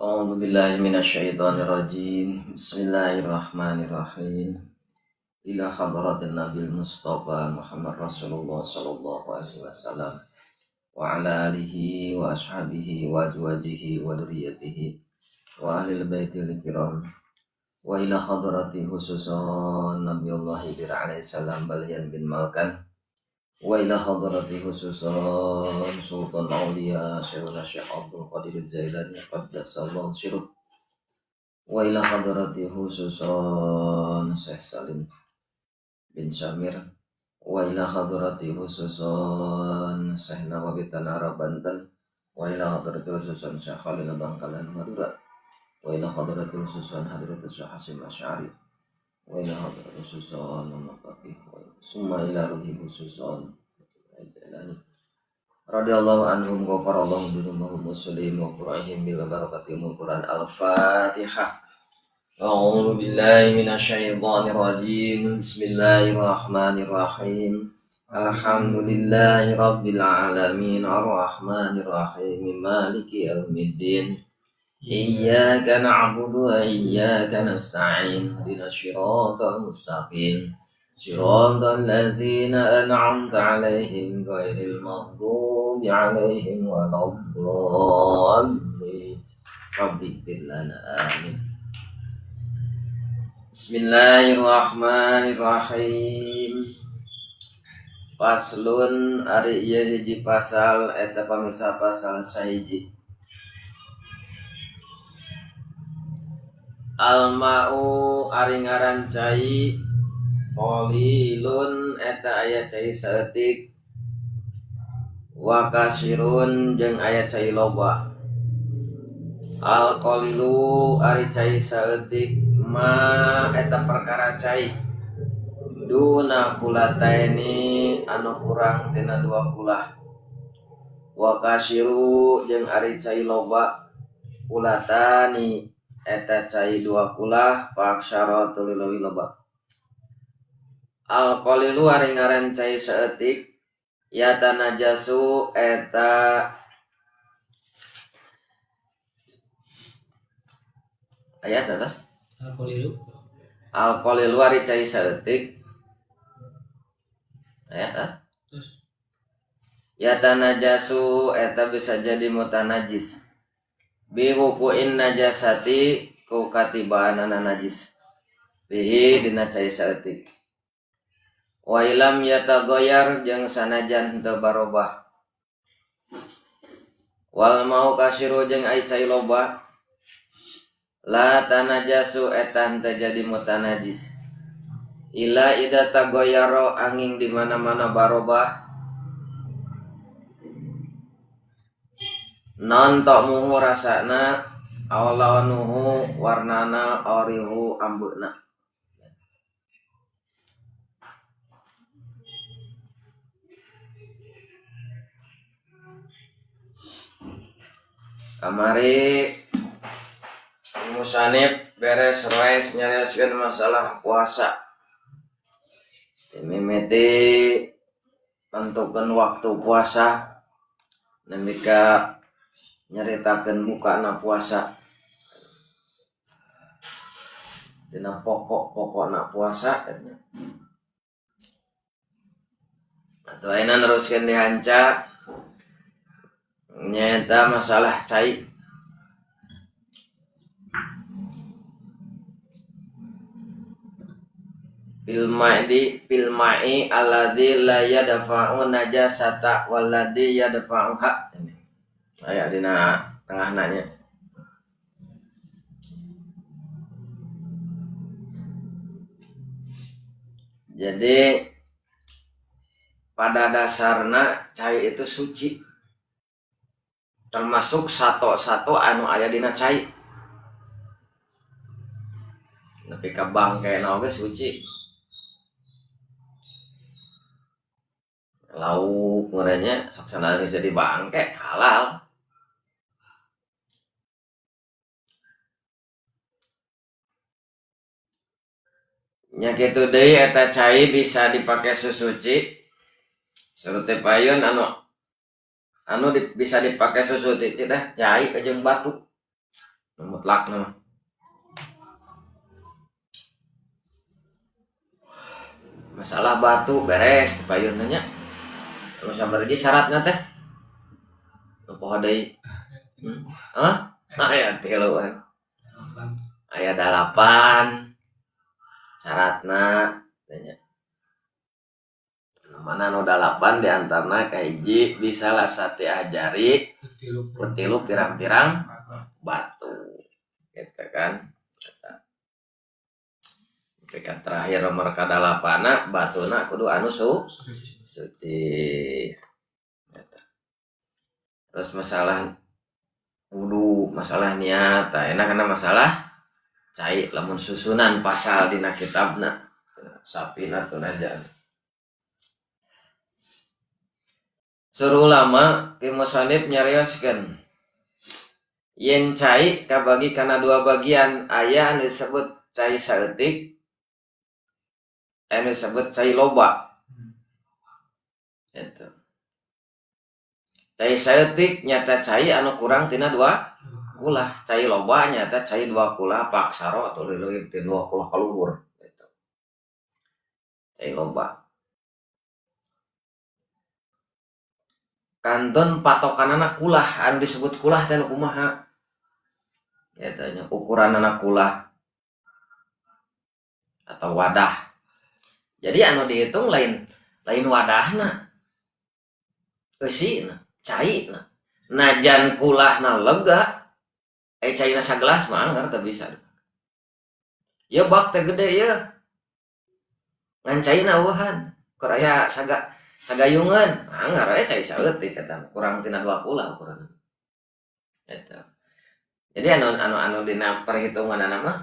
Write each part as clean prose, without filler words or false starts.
A'udzu billahi minasyaitonir rajim. Bismillahirrahmanirrahim. Ila hadratin Nabil Mustafa Muhammad Rasulullah sallallahu alaihi wasallam wa ala alihi wa ashabihi wa azwajihi wa dzurriyyatihi wa ahlil baitil kiram wa ila hadrati khususan Nabiullah Hidir alaihi salam Balyan bin Malkan wa ila hadrati khususan Sultan Aulia Syekhuna Syekh Abdul Qadir Zailani qaddasallahu sirruh wa ila hadrati khususan Syekh Salim bin Syamir wa ila hadrati khususan Syekh Nawawi Tanara Banten wa ila hadrati khususan Syekh Khalil Bangkalan Madura wa ila hadrati khususan Hadratus Syekh Hasim Asy'ari wa ila hadrati khususan Muhammad summa ila ruhi khususan Jalani radhiyallahu anhum ghafarallahu dzunubahum muslim wa qur'ihim bil barakatil Qur'an al-Fatihah. A'udzu billahi minasyaitonir rajim. Bismillahirrahmanirrahim. Alhamdulillahi rabbil alamin arrahmanir rahim maliki yaumiddin. Iyyaka na'budu wa iyyaka nasta'in. Ihdinas siratal mustaqim. Siratal ladzina an'amta 'alaihim ghairil maghdubi 'alaihim waladdallin. Rabbighfir lana amin. Bismillahirrahmanirrahim. Paslun ari ieu hiji pasal eta pamirsa pasal sahiji. Alma'u ari ngaran cai qalilun eta aya cai saeutik wa kasirun jeung aya cai loba. Al qalilu ari cai saeutik ma eta perkara cai duna kulataini anu kurang tina 2 kulah. Wa kasiru jeung ari cai loba kulatani eta cai 2 kulah paksara tulilawi loba. Al qalilu ari ngaran cai saeutik yata najasu eta ayat atas Al-qalilu ari cai saeutik ayat yata najasu eta bisa jadi mutanajis bi wuqu'in najasati ku katibaanana najis bihi dina cai saeutik wa ilam yatagoyar jeung sanajan teu barobah wal mau kasiru jeung ai cai loba la tanajasu eta henteu jadi mutanajis ila ida tagoyaro angin di mana-mana barobah non ta'muhu rasana aw lawanuhu warnana aurihu ambeuna. Kamari musanib beres roes nyarioskeun masalah puasa. Mimiti tentukeun waktu puasa nemika nyaritakeun bukana puasa dina pokok-pokokna puasa atau ayeuna neruskeun dihanca nyaeta masalah cai. Pilma'i alladzi la yadfa'u najasata walladzi yadfa'uha. Aya dina tengahna nya. Jadi pada dasarna cai itu suci. Termasuk sato-sato anu aya dina cai. Nepi ka bangkena oge suci. Lauk ngaranya sok sanana bisa dibangke halal. Nya kitu deui eta cai bisa dipake susuci. Surute payun anu bisa dipake susuci teh cai jeung batu. mutlak nama. Masalah batu beres payun nanya. Terus sabar di syaratnya teh. Poho deui. Hah? Aya 3 kan. Aya 8 syaratna tanya. Mana nu 8 diantarna kahiji bisa lah sate ajari utilu pirang-pirang batu gitu kan. Peringkat terakhir nomor ka-8 batuna kudu anu suci. Terus masalah wudu, masalah niat, enak karena masalah cai lamun susunan pasal dina kitabna sapinatun aja. Suruh ulama ki musannif nyarioskeun yen cai kabagi kana 2 bagian, aya anu disebut cai saeutik, anu disebut cai loba. Itu. Cai saeutik nyata cai anu kurang tina 2 kulah, cai loba nyata cai 2 kulah paksaro atau leuwih ti 2 kulah kaluhur gitu. Cai loba. Kanton patokanana kulah, anu disebut kulah teh kumaha? Ya tanya ukuranana kulah atau wadah. Jadi anu dihitung lain wadahna. Eusina, caina. Najan kulahna lega, caina sagelas mah anggar teu bisa. Ya bak teh gede ya. Ngan caina eueuhan. Keur aya sagayungan, anggar cai saeutik eta kurang tina 2 kulah ukuran. Eta. Jadi anu dina perhitunganana mah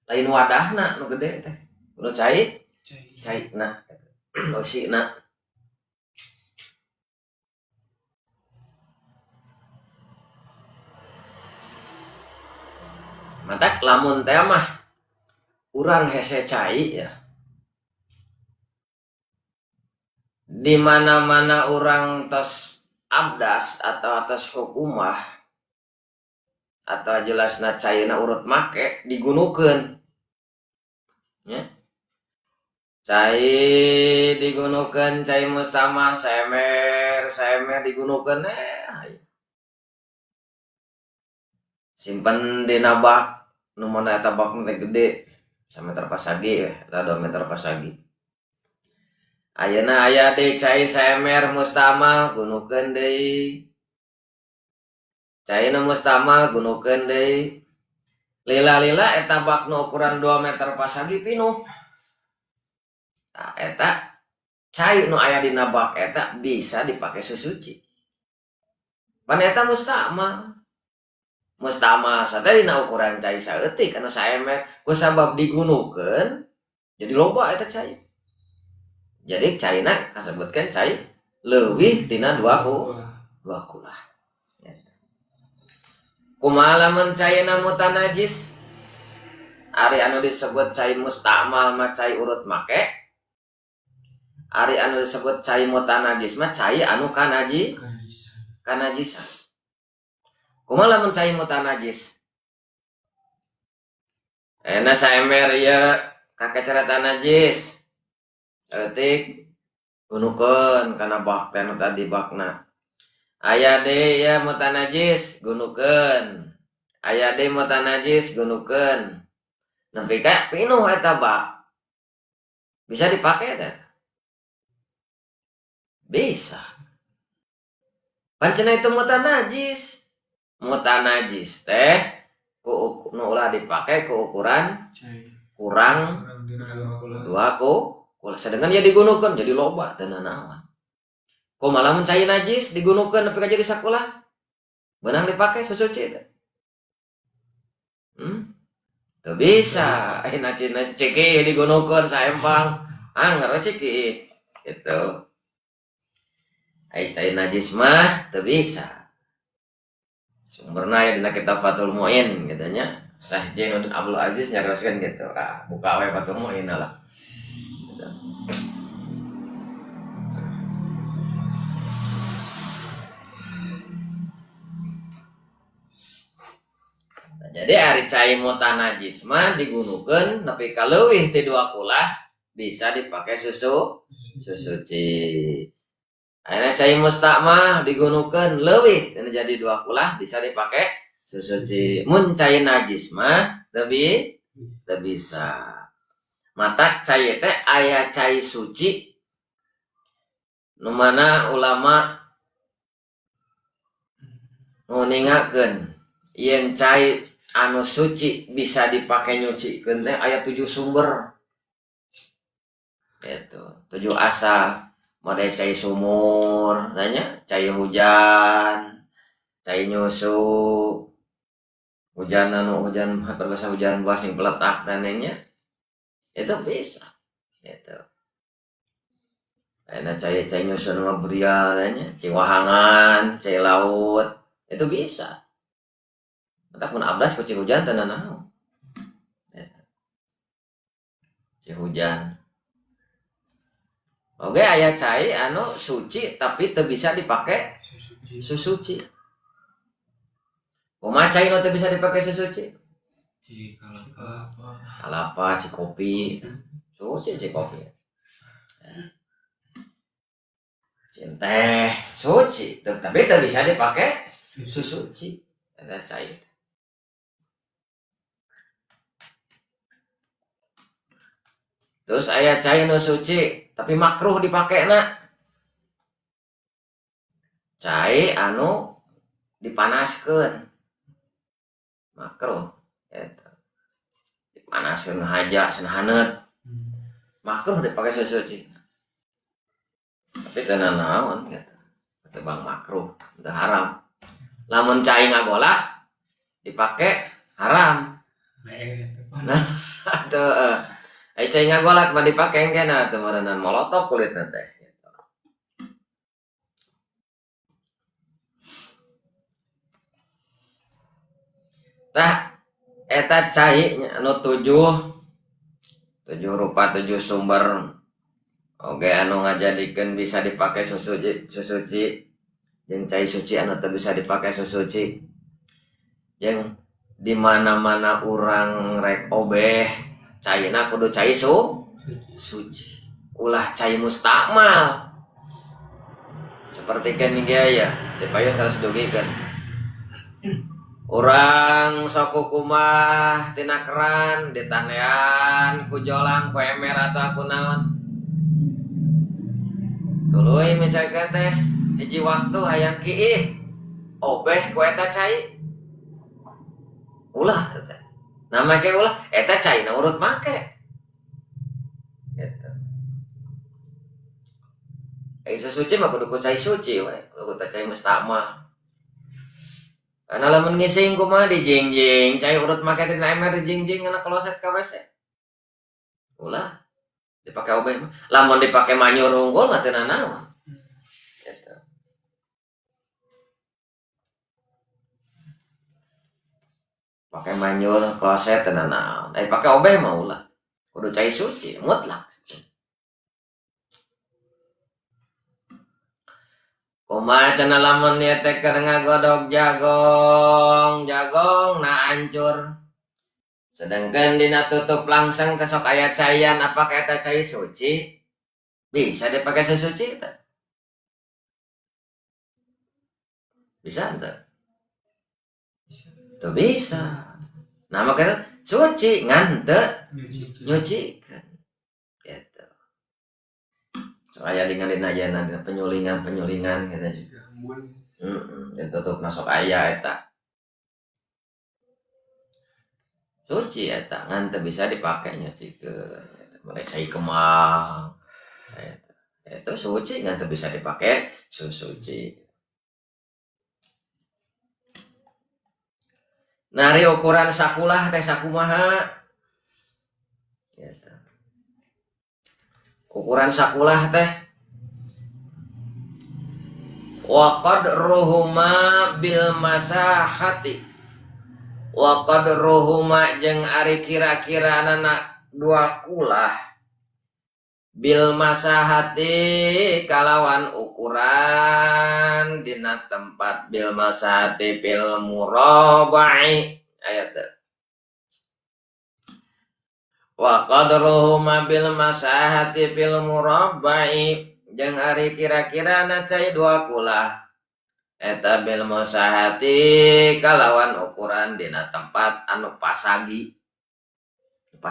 lain wadahna nu gede teh. Nu caina. Eusina. Matak lamun teh mah urang hese cai ya. Di mana-mana orang tos abdas atau atas hukumah atau jelasna caina urut make digunukeun. Ya. Cai digunukeun cai mustamah semer digunukeun simpen dina bak nu mana eta bak teh gede 1 meter pasagi eta 2 meter pasagi. Ayeuna aya deui cai semer mustamal gunukeun deui. Caina mustamal gunukeun deui. Lila-lila eta bak nu ukuran 2 meter pasagi pinuh. Tah eta cai nu aya dina bak eta bisa dipake susuci. Pan eta mustamal. Mustamal sadaya dina ukuran cai saeutik anu saemer kusabab digunukeun jadi loba eta cai. Jadi caina kasebutkeun cai leuwih tina 2 kulah. Kumaha lamun caina mutanajis? Ari anu disebut cai mustamal mah cai urut make. Ari anu disebut cai mutanajis mah cai anu kanajisan. Kumaha lamun cai mutanajis? Ena saemer ieu kakeceratan najis. Eutik gunukeun kana bak teh tadi bakna. Aya deui ya mutanajis gunukeun. Aya deui mutanajis gunukeun. Nepi ka pinuh eta bak. Bisa dipake teh? Bisa. Pancena itu mutanajis. Mutanajis teh ku nu ulah dipake ku ukuran kurang 2 kulah. Sedangkan ya digunukeun jadi loba teu naon. Kumaha lamun cai najis digunukeun nepi ka jadi sakulah? Beunang dipake susuci teh. Teu bisa. Cina ciki digunukeun saempang. Anggar ciki. Gitu. Cai najis mah teu bisa. Sumberna ya dina kitab Fathul Muin gitu nya. Syekh Jainuddin Abdul Aziz nyarioskeun gitu. Buka we Fathul Muin lah. Jadi ari cai mutan najis mah digunukeun nepi ka leuwih ti 2 kulah bisa dipakai suci. Ayeuna cai mustakmah digunukeun leuwih jadi 2 kulah bisa dipakai suci. Mun cai najis mah teu bisa. Mata cai teh aya cai suci nu mana ulama ningakeun yen cai anu suci bisa dipakai nyucikeun teh aya 7 sumber. Gitu. 7 asal. Model cai sumur, tanya cai hujan, cai nyusu, hujan bahasa hujan buah sing peletak tanenya itu bisa. Gitu. Karena cai nyusu nama beria, tanya cai wahangan, cai laut itu bisa. Ataupun abdas ku cai hujan tenan naon. Cai hujan. Oke, aya cai anu suci tapi teu bisa dipakai susuci. Kumaha cai nu teu bisa dipakai susuci? Ci kalapa. Kalapa, ci kopi. Suci ci kopi. Teh suci, tapi teu bisa dipakai susuci. Ada cai. Terus aya cai nu suci tapi makruh dipakena. Cai anu dipanaskeun. Makruh. Eta. Dipanaskeun haja sanahaneut. Makruh dipakai suci. Tapi tenan naon gitu. Tebang makruh, teu haram. Lamun cai ngagolak dipake haram. Nah, atuh cai ngagolak mah dipake engkena teu meureunana molotok kulitna teh. Tah eta cai anu 7 rupa 7 sumber oge anu ngajadikeun bisa dipakai susuci jeung cai suci anu teu bisa dipakai susuci. Jeung di mana-mana urang rek obeh caina kudu cai suci. Ulah cai mustakmal. Seperti kan ya, dipayun harus dugikeun. Urang sok kumaha tina keran ditanean ku jolang ku emer atau ku naon. Tuluy misalkan teh hiji waktu hayang kiih obeh ku eta cai. Ulah teh. Nah make ulah eta cai na urut make. Gitu. Suci mah kudu ku cai suci we, kudu cai mustakmal. Karena lamun ngising kumaha dijingjing, cai urut make tina ember dijingjing ngana kloset ka WC. Ulah dipake obeh mah. Lamun dipake manyur unggul mah teu naon. Gitu. Pake manyur kloset teu naon. Pake obeh mah ulah. Kudu cai suci mutlak. Kumaha cenah lamun ieu teh keur ngagodog jagong na hancur. Sedangkan dina tutup langsung teh sok aya caian apakah eta cai suci? Bisa dipakai suci teh? Bisa teu? Teu bisa. Nah makanya suci ngan teu nyucikeun. Gitu. Soalnya dengan dinajan penyulingan gitu juga. Dan tutup masuk aya eta. Suci eta ngan teu bisa dipake nyucikeun. Mulai cai kemang. Eta suci ngan teu bisa dipake suci. Nari ukuran sakulah teh sakumaha. Gitu. Ukuran sakulah teh wa qadruhuma bil masahati wa qadruhuma jeung ari kira-kira anak 2 kulah bil masahati kalawan ukuran dina tempat bil masahati bil murabai ayat teh. Wa qadruhuma bil masahati bil murabba'i jeung ari kira-kira na cai 2 kulah eta bil masahati kalawan ukuran dina tempat anu persagi 4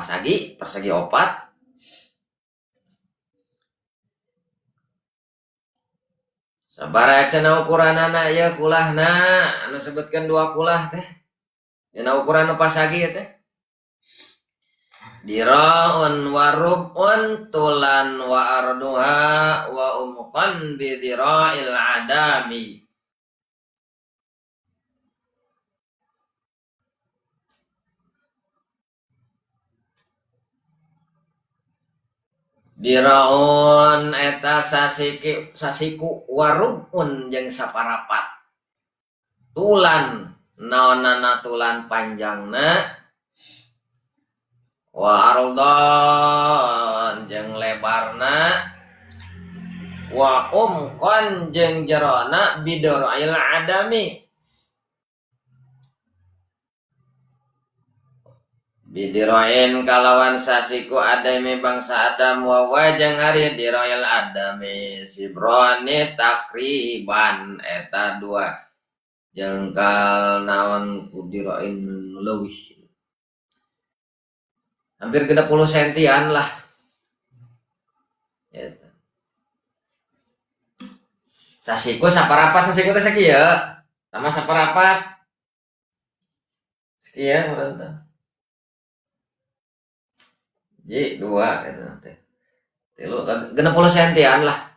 sabaraha cenah ukuranana ieu kulahna anu sebutkeun 2 kulah teh dina ukuran anu persagi teh diraun wa rub'un tulan wa arduha wa umqan bi dira'il adami diraun eta sasiku warubun jeung saparapat tulan naonana tulan panjangna wa ardon jeung lebarna wa umqan jeung jerona bidoril adami bidiroin kalawan sasiku adami bangsa Adam wa wajang ari diroil adami sibroni takriban eta 2 jengkal naon kudiroin leuwih hampir 60 sentian lah eta sasiku saparapat sasiku teh sakieu sama saparapat sekian urang Ji 2 gitu nanti. 60 sentian lah.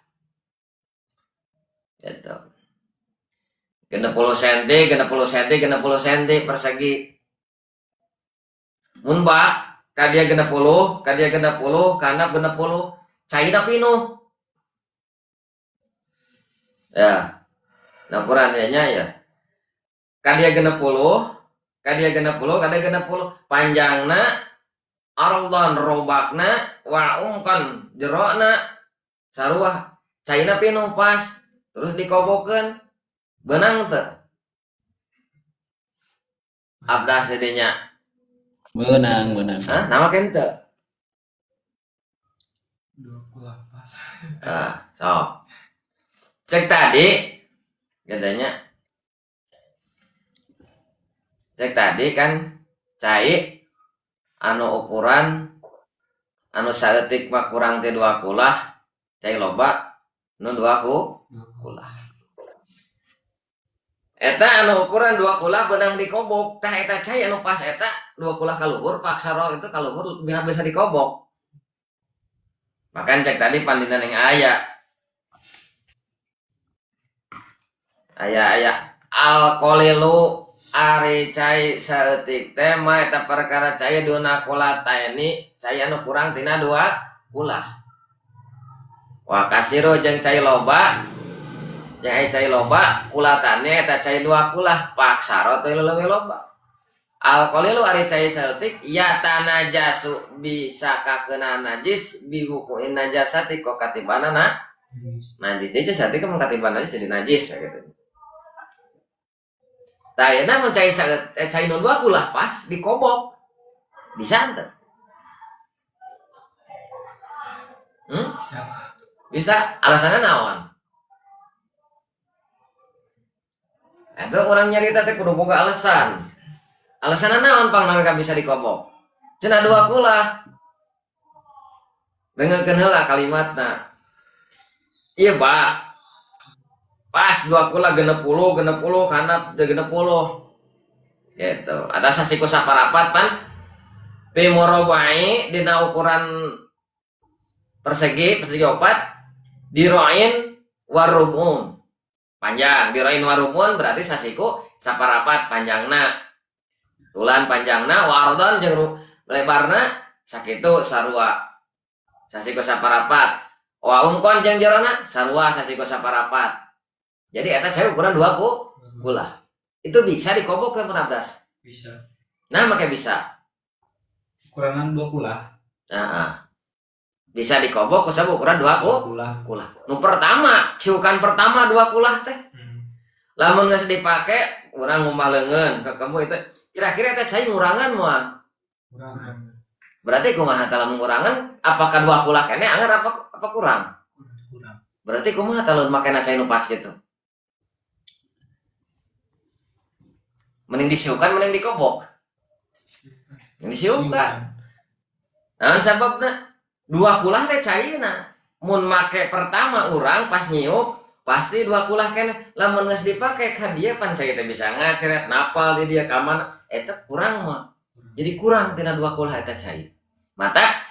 Gitu. 60 senti persegi. Mun ba kadia 60 karena 60 caina pinuh. Ya. Nah ukurannya ya. Kadia 60 panjangna Ardon robakna wa umkan jerona sarua caina pinuh pas terus dikobokeun benang teu abdah sedenya benang hah namakeun teu 2 kulah pas. So cek tadi katanya kan cai anu ukuran anu saeutik mah kurang teh 2 kulah cai loba nu 2 kulah eta anu ukuran 2 kulah benang dikobok tah eta cai anu pas eta 2 kulah kaluhur paksaro itu kaluhur bisa dikobok makan cek tadi pandina ning aya al-qalilu ari cai saeutik teh mah eta perkara cai duna kulata ini cai anu kurang tina 2 kulah. Wa kasiru jeung cai loba kulatane eta cai 2 kulah paksaro teh leuwih loba. Al-qalilu ari cai saeutik ya tanajasu bisa kakeuna najis bi wuqu'in najasati kok katibana najis. Jadi saeutik mun katibana najis jadi najis gitu. Tah ayeuna mun cai nu 2 kulah pas dikobok. Bisa teu? Bisa. Alasanna naon? Eta urang nyarita teh kudu boga alasan. Alasanna naon pang mereka bisa dikobok? Cenah 2 kulah. Dengekeun heula kalimatna. Ieu ba pas 2 kulah 60 kana 60 gitu ada sasiku saparapat pan pimorobai dina ukuran persegi 4 diroin warubun panjang diroin warubun berarti sasiku saparapat panjangna tulan panjangna wardon jeung lebarna sakitu sarua sasiku saparapat wa umkon jeung jerona sarua sasiku saparapat. Jadi eta cai ukuran 2 kulah. Itu bisa dikobok ke penabdas? Bisa. Nah, make bisa. Ukuranan 2 kulah. Bisa dikobok ku sabab ukuran 2 kulah. Nu pertama, ciukan pertama 2 kulah teh. Lamun geus dipake urang ngumbah leungeun ke kamu itu Kira-kira eta cai ngurangan moal. Kurang. Berarti kumaha tah lamun ngurangan apakah 2 kulah kene anggar apa kurang? Kurang. Berarti kumaha tah lamun makena cai nu pas gitu. Mending disiukan mending dikobok. Mending disiukan. Nah sababna 2 kulah teh cairna. Mun make pertama urang pas nyiup pasti 2 kulah kene lamun geus dipake ka dieu pan cai teh bisa ngaceret napal di dia ka mana eta kurang mah. Jadi kurang tina 2 kulah eta cai. Mata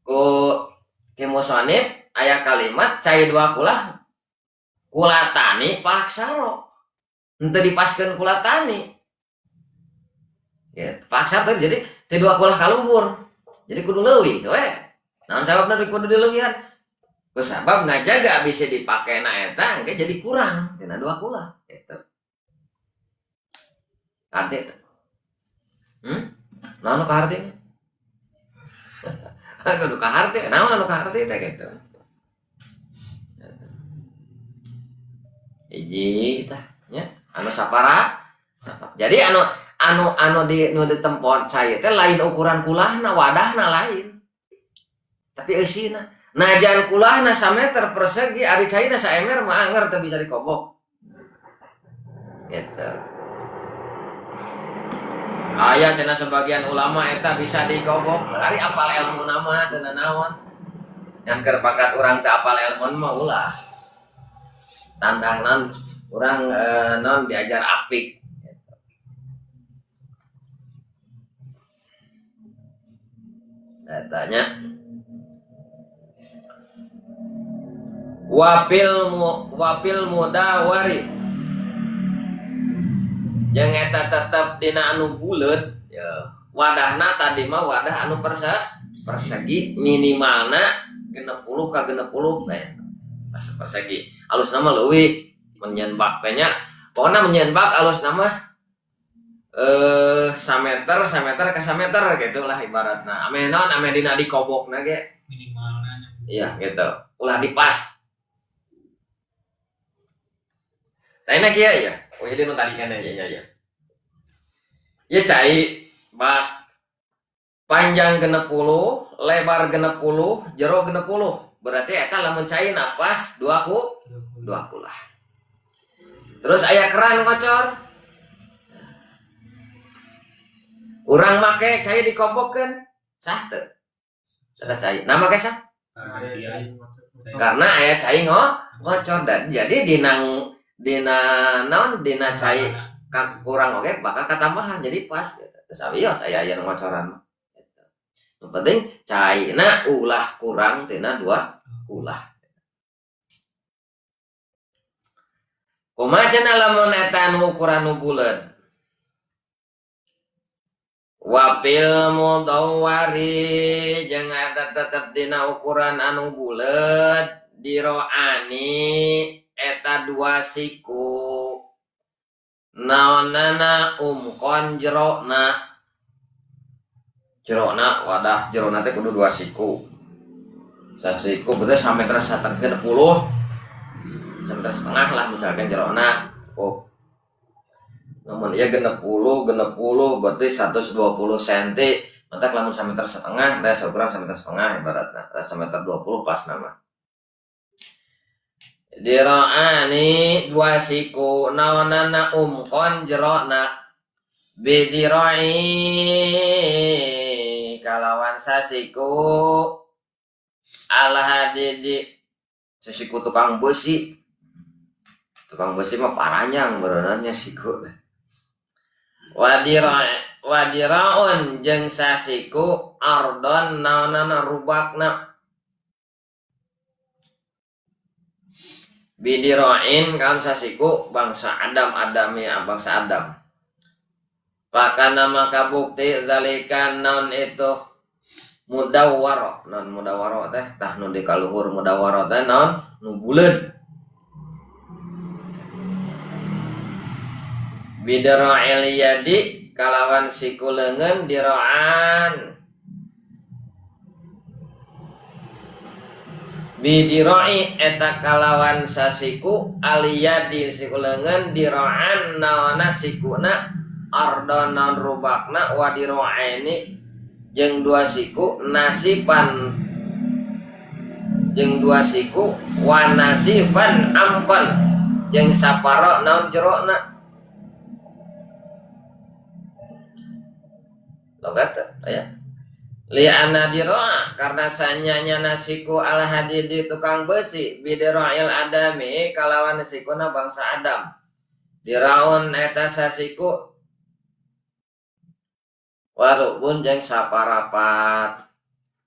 ku kemusonib aya kalimat cai 2 kulah kulatani paksaro. Henteu dipaskeun kulatani. Ya, paksa teh jadi teh 2 kulah kaluhur. Jadi kudu leuwih we. Naon sababna kudu dileuwihan? Ku sabab ngajaga bisa dipakena eta engke jadi kurang tina 2 kulah eta. Arti naon ka arti? Kudu ka arti, naon anu ka arti teh kitu. Hiji tah nya anu sapara. Jadi anu di tempon cai teh lain ukuran kulahna, wadahna lain. Tapi eusina najan kulahna 1 meter persegi ari caina 1 ember mah anggar teu bisa dikobok. Gitu. Aya cenah sebagian ulama eta bisa dikobok, ari apal ilmu nama teu naon. Yang keur bakat urang teu apal ilmu mah ulah. Tandangna urang non diajar apik. Tanya wapil mudawari jeung eta tetep dina anu buleut ya wadahna tadi mah wadah anu persegi minimalna 60 ka 60 teh persegi alusna mah leuwih menyenbak teh nya pokona menyenbak alusna mah 1 meter ke 1 meter gitu lah ibaratna ame naon ame dina dikobokna ge Minimalnya. iya gitu ulah dipas tayna kieu ya oh ieu nu tadi kana ya ya cai bak panjang 60 lebar 60 jero 60 berarti eta lamun cai napas 2 kulah terus aya keran kocor urang make cai dikobokkeun sah teu? Sada cai. Nah make sah? Karena aya cai ngocor dan jadi dina cai kurang oge bakal katambahan jadi pas gitu. Terus abios aya aya ngocoran mah. Gitu. Yang penting caina ulah kurang tina 2 ulah. Kumaha cenah lamun eta nu ukuran nu buleut? Wapil mudawwari jeung eta tetep dina ukuran anu buleut diroani eta 2 siku naonana umkon jerona wadah jerona teh kudu 2 siku sasiku berarti sampai terus 130 sampai setengah lah misalkan jerona cukup namun ya 60 berarti 120 cm mantap lamun 1 meter setengah teh ukuran 1 meter setengah ibaratna 1 meter 20 pas nama diroani 2 siku naonana umkon jerona bidiroi kalawan sasiku alhadidi sasiku tukang besi mah paranyang berenanya siku wadiraun jeung sasiku ardon naonana rubakna bidiroin kan sasiku bangsa Adam bangsa Adam pakana maka bukti zalikan naon itu mudawwaro teh tah nu dikaluhur mudawwaro teh naon nu buleut bidira'il yadi kalawan siku leungeun dira'an bidira'i eta kalawan sasiku aliyadi siku leungeun dira'an naona sikuna ardon naon rubakna wadiroaini jeung dua siku nasipan jeung dua siku wanasifan amkon jeung saparo naon jerona logat aya li'anna diro'a karena sanyanya nasiku al hadidi tukang besi bidiro'il adami kalawan sikuna bangsa Adam diraun eta sasiku warubun jeung saparapat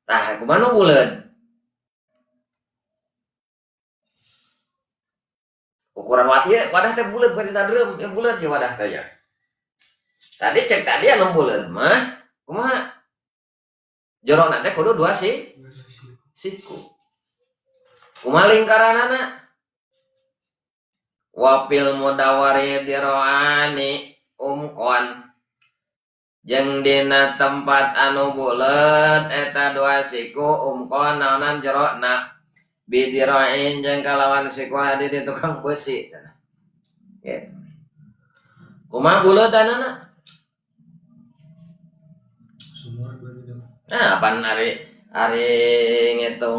tah kumaha buleud ukuran wadah teh buleud versi nadreum ya buleud ya wadah teh ya tadi cek tadi anu buleud mah kumaha jorona teh kudu dua siku kumaha lingkaranana wapil mudawari diroani umkon jeung dina tempat anu buleud eta dua siku umkon naonan jerona bidiroin jeung kalawan siku hadi di tukang besi cenah gitu kumaha buleud anana Sumur berbeda. nah apaan ari ngitung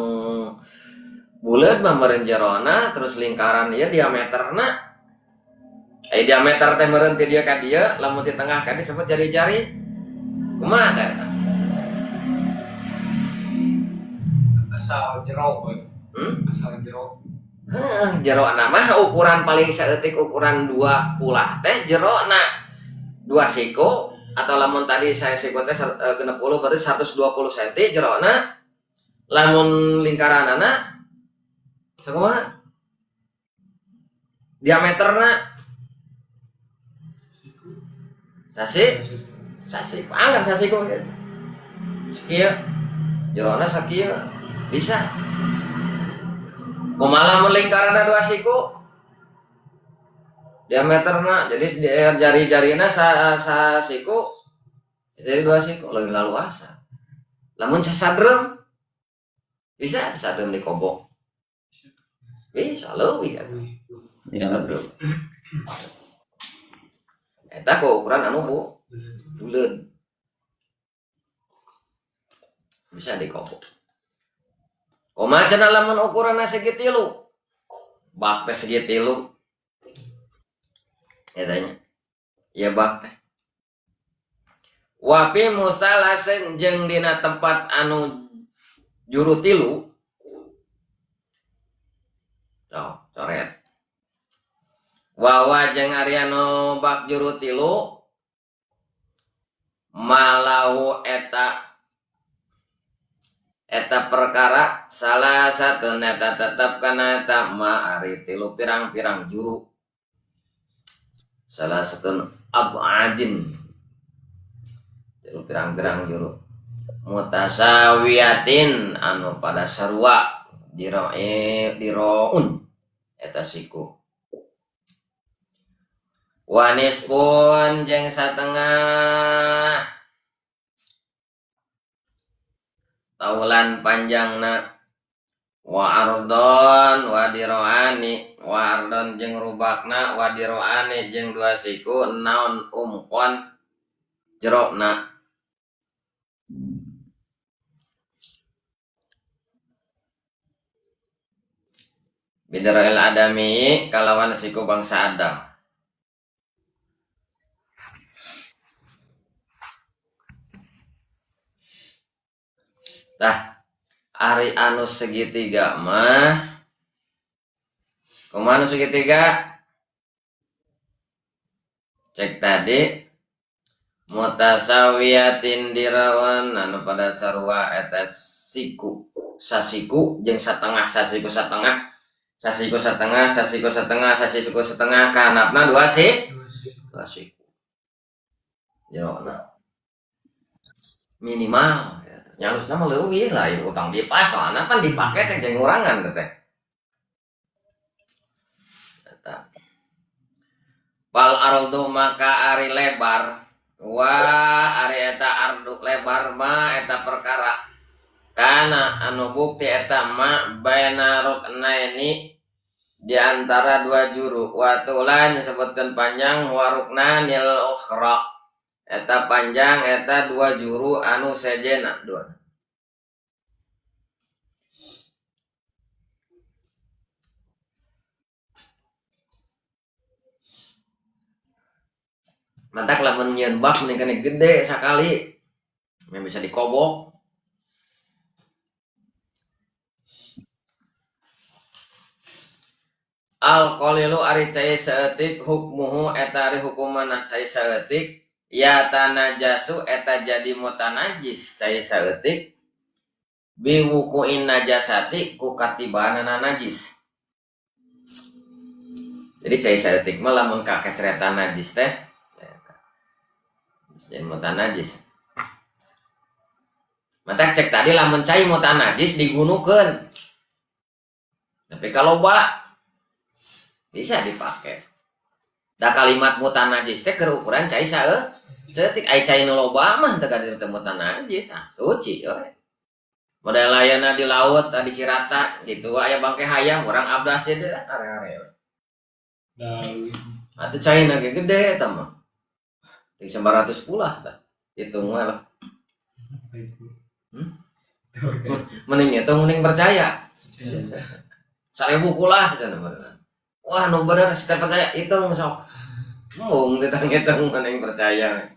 buleud mah meureun jerona terus lingkaran ieu diameterna diameter teh meureun ti dieu ka dieu lamun di tengah ka disebut jari-jari kumaha teh eta Asal jero, asal jero. jerona mah ukuran paling saeutik ukuran 2 ulah teh jerona 2 siku atau lamun tadi saya siku teh 60 berarti 120 cm jerona lamun lingkaranana sakumaha diameterna sasi anggar sasiku gitu sekieu jerona sakieu bisa kumaha lamun lingkaranna 2 siku diameterna jadi jari-jarina sa siku jadi 2 siku leuwih laluasa lamun sasadrem bisa sadrem dikobok bisa leuwih atuh Ya, bro. eta ku ukuran anu buleud bisa dikobok kumaha cenah lamun ukuranna segi 3 bak teh segi 3 etanya ya bak teh wapi musalasen jeung dina tempat anu juru 3 coret wawa jeung ari anu bak juru 3 malau eta perkara salah satu eta tetep kana eta ma ari 3 pirang-pirang juru salah satu abadin pirang-pirang juru mutasawiyatin anu pada sarua diroun eta siku wanis pun jeung satengah taulan panjangna wa ardon wadiroani wa ardon jeung rubakna wadiroani jeung 2 siku naon umkon jerona bidaril adami kalawan siku bangsa Adam tah ari anu segitiga mah kumaha anu segitiga cek tadi mutasawiyatin dirawan anu pada sarua eta siku sasiku jeung satengah sasiku setengah kahanapna 2 siku jerona minimal nyarusna mah leuwih lain utang di pas soalna kan dipake teh jeung ngurangan teh eta Pal ardu maka ari lebar wa ari eta ardu lebar ma eta perkara kana anu bukti eta ma baina ruknaini di antara 2 juru wa tulan disebutkeun panjang wa ruknanil ukhra Eta panjang eta 2 juru anu sejena 2. Mantak lamun nyeun bak nih kan gede sakali. Yang bisa dikobok. Al qalilu ari cai saeutik hukmuhu eta ari hukumana cai saeutik ya tanajasu eta jadi mutanajis cai saeutik biwukuin najasati ku katibaanana najis. Jadi cai saeutik mah lamun kakeceretan najis teh jadi mutanajis. Mata cek tadi lamun cai mutanajis digunukeun. Tapi kalau bisa dipakai. Da kalimat mutanajis teh keur ukuran cai saeutik ai cai nu loba mah teu kada mutanajis, suci we. Model layana di laut, di Cirata gitu aya bangke hayam urang abdas teh are-are. Atuh cai na ge gede eta mah. 900 pulah tah. Hitung mah lah. Mending hitung mending percaya. 1000 pulah cenah mah. Wah, nu bener setiap percaya hitung sok. Mung ditang-hitung mana yang percaya.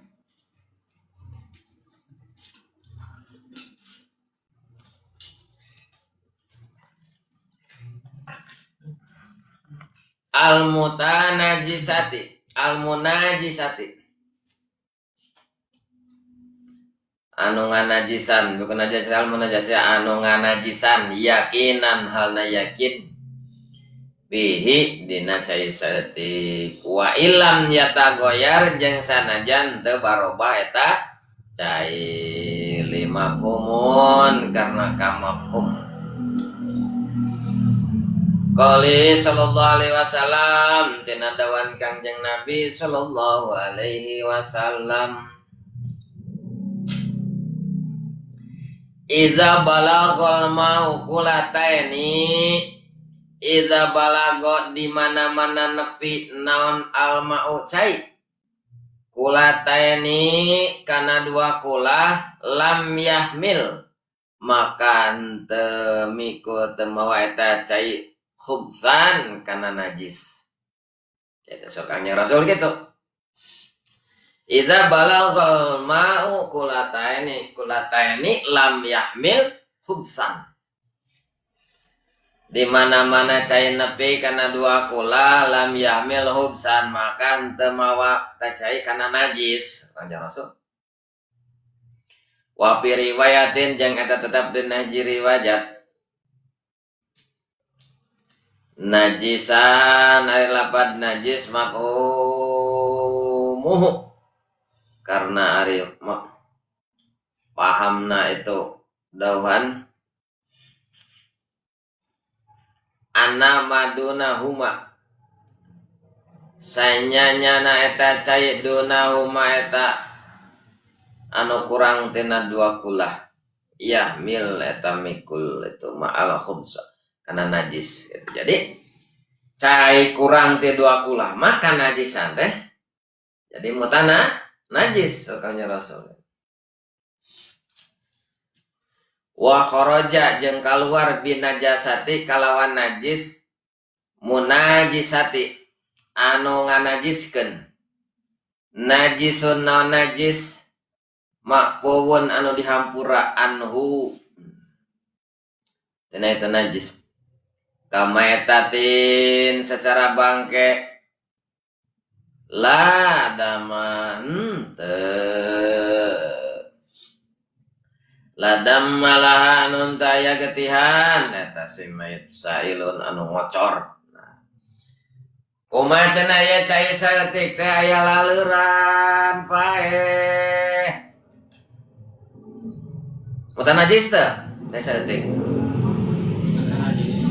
Al-mutanajisati, al-munajisati. Anu nganajisan, bukan najis al-munajisi anu nganajisan, yakinan halna yakin. Bihi dina cai saeutik wa ilam yatagoyar jeung sanajan teu barobah eta cai lima fumun karena kamafhum. Qali sallallahu alaihi wasallam tina dawan Kangjeng Nabi sallallahu alaihi wasallam Iza balagol ma'u kulataini Iza balago di mana-mana nepi naon alma'u cai kulataini kana 2 kulah lam yahmil maka henteu mikut mawa eta cai khubsan kana najis. Eta sokangnya Rasul gitu. Iza balagol ma'u kulataini lam yahmil khubsan. Di mana-mana cai nepi kana 2 kula lam yahmil hubsan maka teu mawa cai kana najis kanjeng Rasul. Wa fi riwayatin jeung eta tetep dina hiji riwayat najisan ari lapad najis mafhumuhu karena ari pahamna itu dauhan ana maduna huma sanyanyana eta cai duna huma eta anu kurang tina 2 kulah ya mil eta mikul itu ma'al khubsa kana najis gitu. Jadi cai kurang ti 2 kulah maka najisan teh jadi mutana najis sakanya Rasul. Wa kharaja jeung kaluar binajasati kalawan najis munajisati anu nganajiskeun najisun naon najis maqpuwun anu dihampura anhu tina eta najis kamaetatin secara bangke la dama ladam malaha nun taya getihan eta simayit sailun anu ngocor. Kumaha cenah aya cai saeutik teh aya laleuran pae. Mutan najis teh cai saeutik.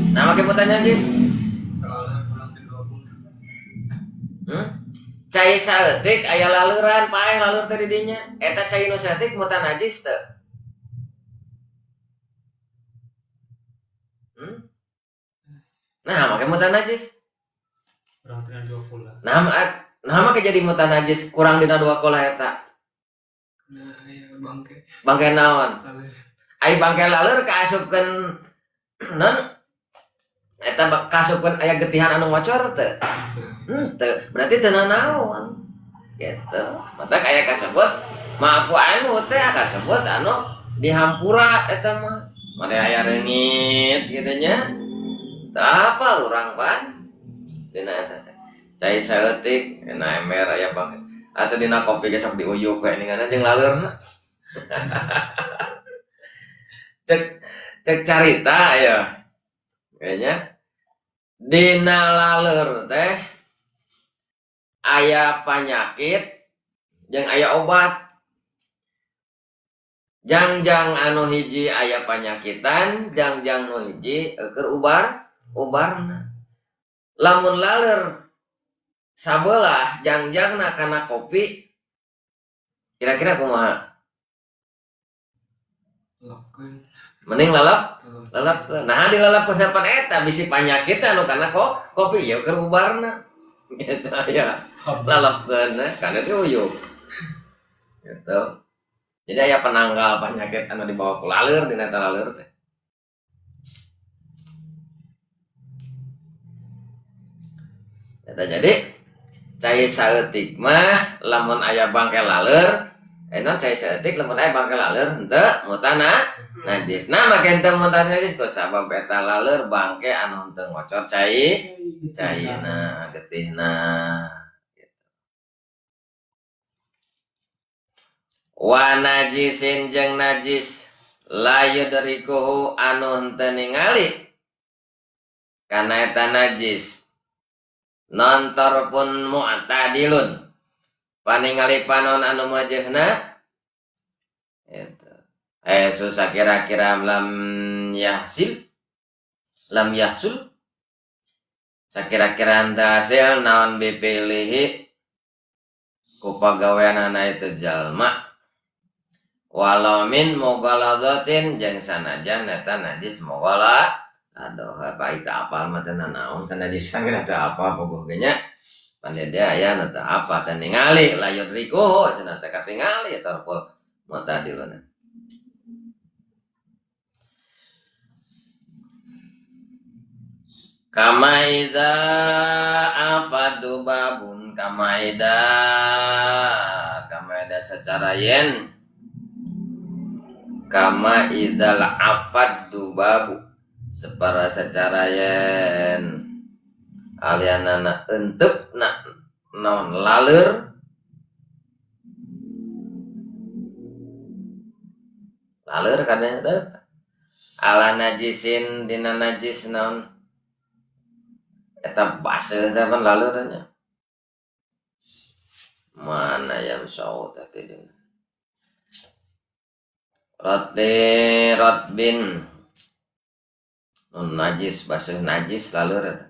Nama ke mutan najis? Cai saeutik aya laleuran pae laleur teh di dinya. Eta cai nu saeutik mutan najis teh. Nah, makanya mutan najis. Kurang tina 2 kula. Nah, maka jadi mutan najis kurang dina 2 kula eta. Nah, aya bangke. Bangke naon? Laler. Ai bangke laler kaasupkeun non eta kaasupkeun aya getihan anu ngocor teu? Teu. Berarti teu naon. Gitu. Mata aya kasebut maafu anu teh kasebut anu dihampura eta mah. Made aya reungit kitu nya. Teu apal urang pan. Dina eta teh. Cai saeutik na ember aya bangke. Atau dina kopi ge sok diuyuk we ningan jeung laleurna. cek carita ya kayaknya dina laleur teh aya panyakit jeung aya obat. Jangjang anu hiji aya panyakitan, jangjang nu hiji keur ubarna. Lamun laleur sabelah jangjangna kana kopi kira-kira kumaha? Lapkeun. Mending lalap. Nah dilalapkeun depan eta bisi panyakit anu kana kopi ya keur ubarna. Gitu ya. Lalapkeun kana diuyuk. Gitu. Jadi aya penanggal penyakit anu dibawa ku laleur dina eta laleur teh. Eta jadi cai saeutik mah lamun aya bangke laleur, enon cai saeutik lamun aya bangke laleur henteu mutana najis. Nah make henteu mutana najis ku sabab eta laleur bangke anu henteu ngocor caina getihna. Wa najisin jeung najis la yudrikuhu anu henteu ningali kana eta najis nontor pun mu'tadilun paningali panon anu majehna eta susah kira-kira lam yahsul sakira-kira anta hasil naon bipilihi ku pagaweanana itu jalma walau min mogalazatin jeung sanajan eta najis mogala aduh apa itu apal mah teh naon teh najis geus teh apa pokoknya nya pandede aya nu teh apa teh ningali layut riko cenah teh katingali eta pol mutadiluna kamaida afadu babun kamaida secara yen kama idal afad dubabu separa secara yen alianana entep na naon laleur kadang teh ala najisin dina najis naon eta baseuh teh pan laleur nya mana yang saut teh rotbin najis basuh najis laleur eta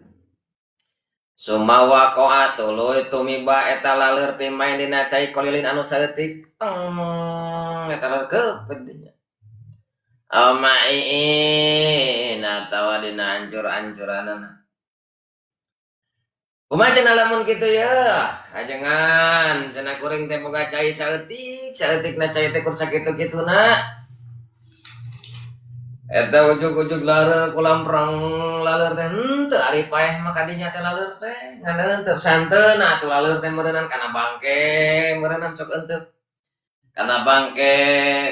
sumawa qa'a tuluy tumiba eta laleur pimain dina cai kolilin anu saeutik eta laleur keupeuh ma'in atawa dina ancur-ancuranana kumaha cenah lamun kitu ya ajengan cenah kuring teh boga cai saeutikna cai teh kur sakitu-kituna eta ujug-ujug laleur kulamprang laleur teh henteu ari paeh mah kadinya teh laleur teh ngan henteu santeun atuh laleur teh meureunnan kana bangke meureunnan sok henteu kana bangke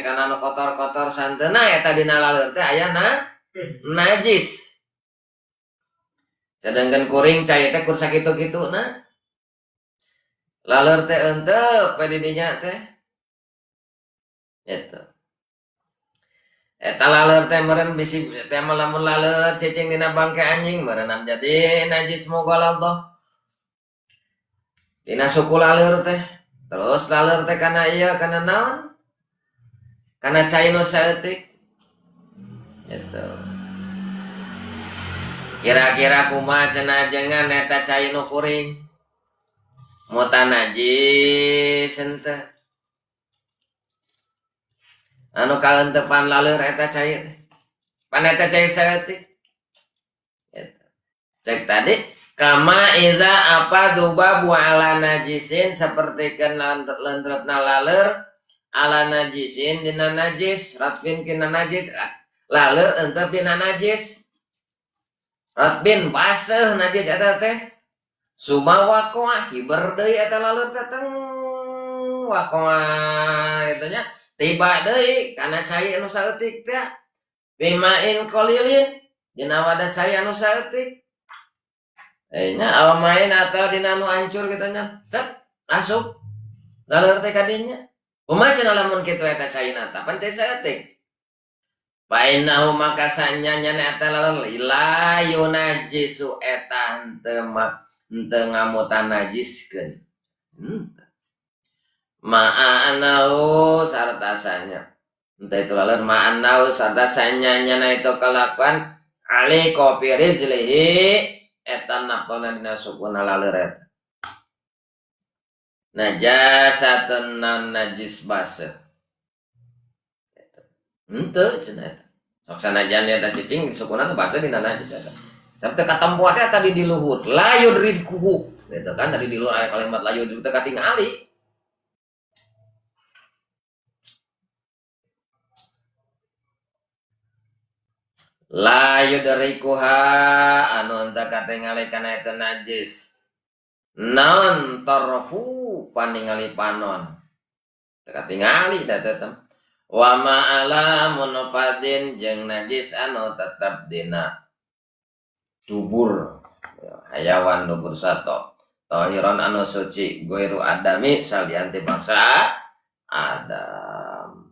kana nu kotor-kotor santeuna eta dina laleur teh aya najis sedangkan kuring cai teh kur sakitu-kituna laleur teh henteu pe di dinya teh eta eta laleur teh meureun bisi teh lamun laleur cicing dina bangke anjing meureunan jadi najis mughalladhah dina suku laleur teh terus laleur teh kana ieu kana naon kana cai nu saeutik eta kira-kira kumaha cenah ajengan eta cai nu kuring mutan najis henteu anu kahentepan laleur eta cai teh pan eta cai saeutik eta cek tadi kama iza apa dubabu ala najisin sepertikeun lentrepna laleur ala najisin dina najis ratbin kina najis laleur ente dina najis ratbin baseuh najis eta teh sumawa koa hiber deui eta laleur teh teng wakoa gitu nya tiba deui kana cai anu saeutik teh bimain qalilin dina wadah cai anu saeutik nya awa main atau dina anu hancur gitu nya sep asup laleur teh kadinya kumaha cenah lamun kitu eta caina teh pan cai saeutik bainahu maka sanyanya eta laleur la yunajisu eta henteu ngamutan najiskeun ma'anahu sartasanya entah itu laleur ma'anahu sartasanya nyana itu kelakuan ali kopi rizlihi eta napona dina sukuna laleur eta najasatun nan najis baseuh henteu cenah eta sok sanajan eta cicing sukuna teh baseuh dina najis eta sabtu katempo teh tadi di luhur la yudridkuhu gitu kan tadi di luhur aya kalimat la yudrid teh katingali la yudrikuha anu enta katingali kana eta najis non tarfu paningali panon katingali da tetep wa ma'ala munfadin jeung najis anu tetep dina dubur hayawan dubur sato tahiron anu suci goiru adami salianti bangsa Adam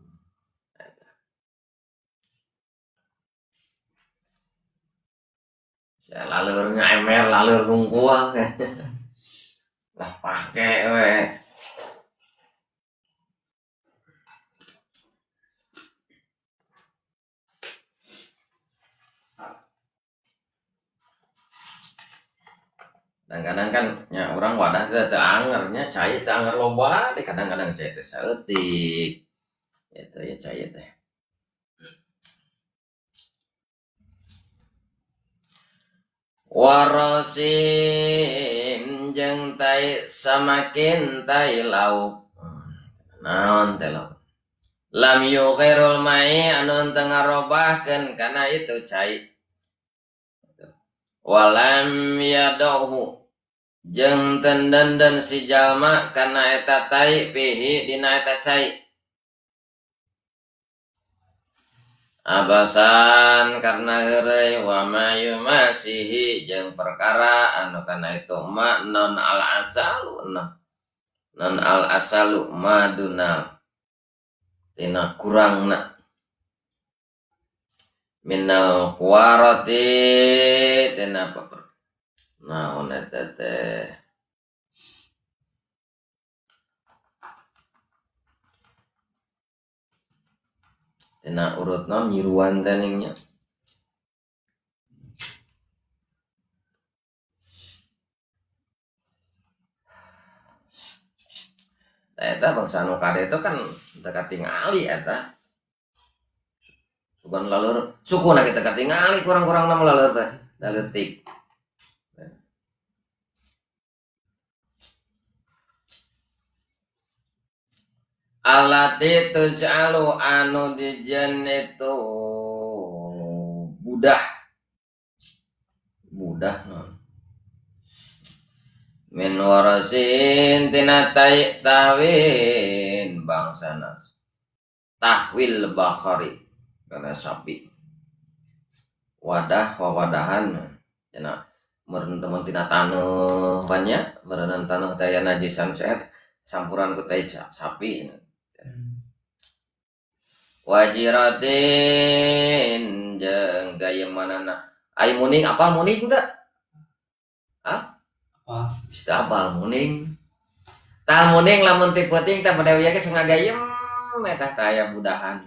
saya lalurnya emer lalur rungkuang lah pake we kadang-kadang kan nya orang wadah teh angernya cai teh anger loba teh kadang-kadang cai teh saeutik eta ya cai teh warasin jeung tai samakin tai lauk naon teh lauk lam yughirul mai anu teu ngarobahkeun kana itu cai walam yadahu jeung tendenden si jalma kana eta tai pihi dina eta cai abasan karena heureuy wa mayu masihi jeung perkara anu kana itu ma non al asalu maduna tina kurangna minal kuwarati tina apa naon eta teh tina urutna miruan teningnya eta bangsa anu kade itu kan teu katingali eta bukan laleur sukuna kita katingali kurang-kurang nama laleur teh leutik alati tuj'alu anu dijen itu budah non min warasin tina tawin bangsana tahwil bakhari kana sapi wawadahan cenah meureun temen tina taneuh banyak meureun taneuh teh aya najisan sehat sampuran ku teh sapi wajiratin jeung gayemanana ai muning apal muning teh bisa apal muning tah muning lamun ti peuting teh pada wieu ge sangagayem eta teh aya budahan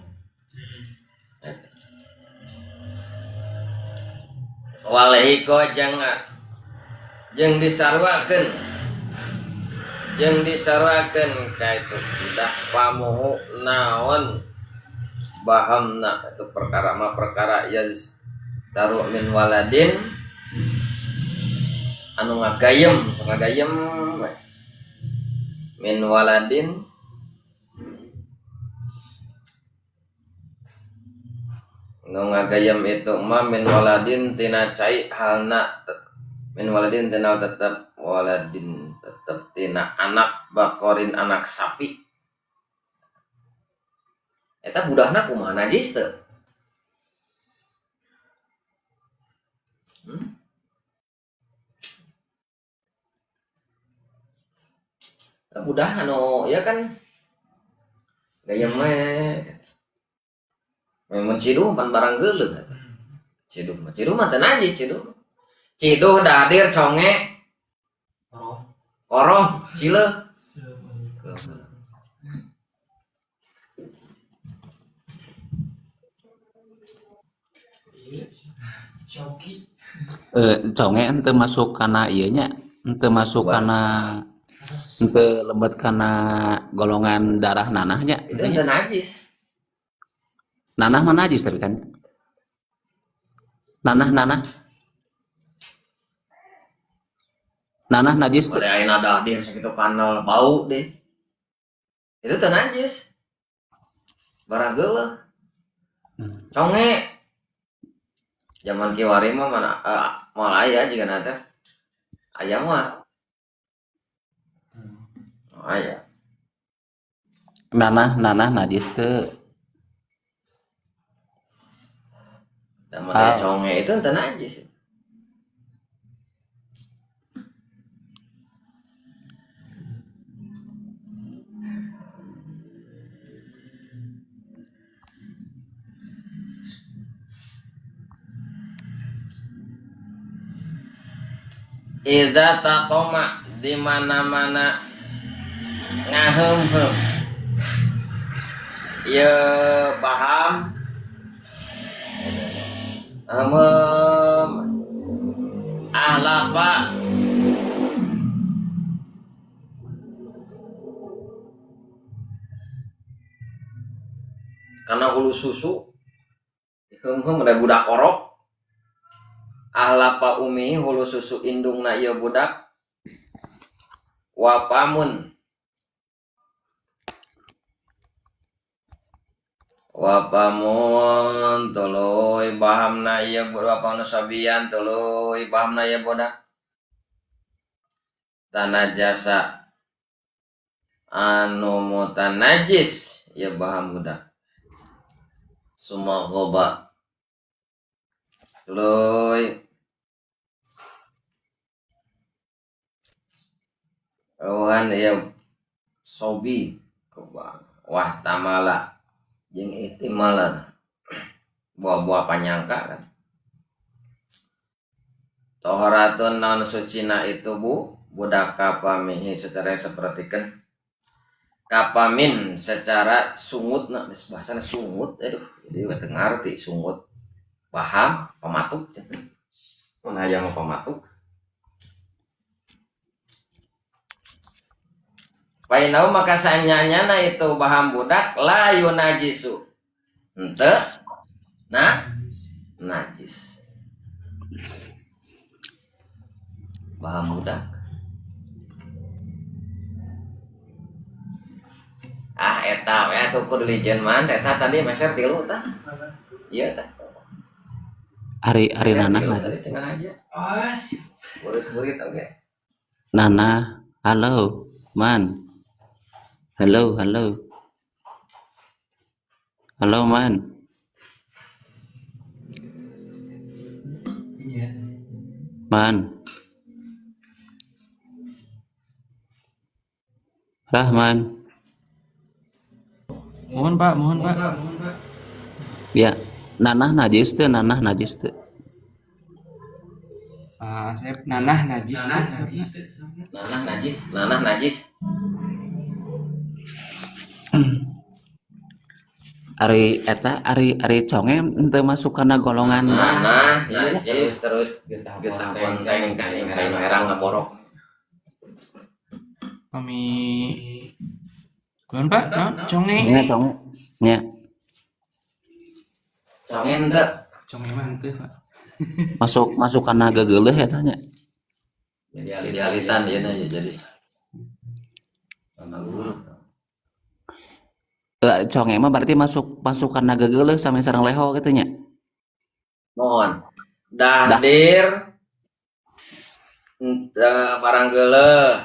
walehiko jeung disarwakeun ka itu sudah pamuhu naon bahamna itu perkara ya taruh min waladin anu ngagayem min waladin ngagayam itu ma min waladin tina cai halna min waladin tina tetap waladin tetap tina anak bakorin anak sapi eta budahna kumaha najis teu budah anu ya kan gayam mun ciduh pan barang geuleuh eta ciduh mah teu najis ciduh dadir conge koroh cileuh conge ente masuk kana ieu nya ente masuk kana ente lebet kana golongan darah nanahnya itu teu najis nanah mah najis tapi kan nanah najis pada ayeuna dadir sakitu kanal bau deh itu teu najis barang geuleuh conge zaman kiwari mah mana moal aya jiga teh aya mah aya nanah najis teu zaman conge itu teu najis Idza taqoma di mana-mana ngaheum-heum. Ieu paham? Ahlapa karena hulu susu heum-heum ada budak orok ahlapa umi hulu susu indungna ieu budak wapamun tuluy bahamna ieu budak wapamun sabian tuluy bahamna ieu budak tanah jasa anu mutanajis ieu baham budak sumaghoba tuluy rohan ieu sobi wah tamala jeung ihtimalan buah-buah panyangka kan toharatun naon sucina itu budak kapamihi secara sepertikan kapamin secara sungut nah bahasana sungut aduh jadi teu ngarti sungut paham pamatuk mun aya mah pamatuk painau maka sanyanyana itu baham budak la yunajisu henteu najis baham budak eta we atuh kudu lijeun man eta tadi meser 3 tah ieu tah Ari nanah setengah aja siap. murid-murid oke Nana halo man halo man Iya. man Rahman Mohon Pak. ya nanah najis teu Saya nanah najis. nanah najis Ari eta ari conge henteu masuk kana golongan nanah najis terus getah bonteng kain herang ngaborok Kami Kuan Pak, no? Conge. nya conge nya conge henteu Conge mah teu Pak. masuk kana gegeuleuh eta nya jadi alitan ieu na jadi sama guru conge mah berarti masuk kana gegeuleuh sami sareng leho kitu nya Mohon. Dah. Dahdir barang geuleuh.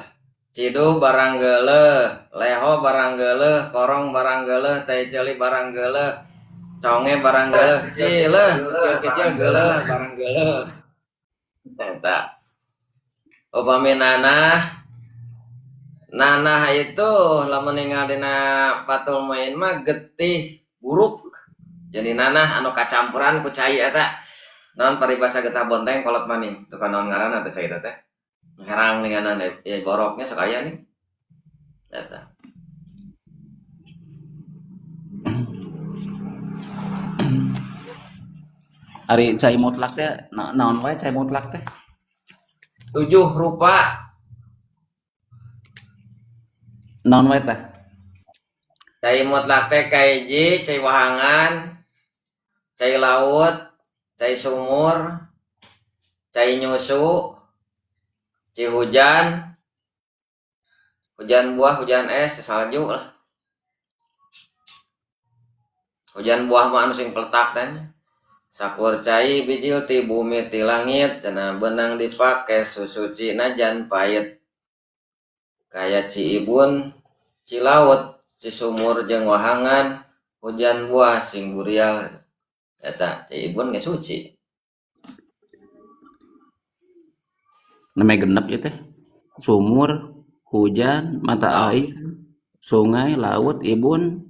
Ciduh barang geuleuh, leho barang geuleuh, korong barang geuleuh, teh ceuli barang geuleuh, conge barang geuleuh, kecil-kecil geuleuh barang geuleuh. Eta. Upami nanah itu lamun ningali dina patul main mah getih buruk. Jadi nanah anu kacampuran ku cai eta. Naon paribasa getah bonteng kolot maning. Teu naon ngaranna teh cai teh. Herang ninganan ya boroknya sekaya nih. Eta. Ari cai mutlak teh naon wae cai mutlak teh? 7 rupa. Naon wae teh? Cai mutlak teh kaiji, cai wahangan, cai laut, cai sumur, cai nyusu, cai hujan, hujan buah, hujan es, salju lah. Hujan buah mah anu sing peletak teh. Sakur cai bijil ti bumi ti langit, cenah benang dipake susuci najan pait. Kaya ci ibun, ci laut, ci sumur jeung wahangan, hujan buah sing burial. Eta ci ibun ge suci. Namanya genep ieu teh. Sumur, hujan, mata air, sungai, laut, ibun.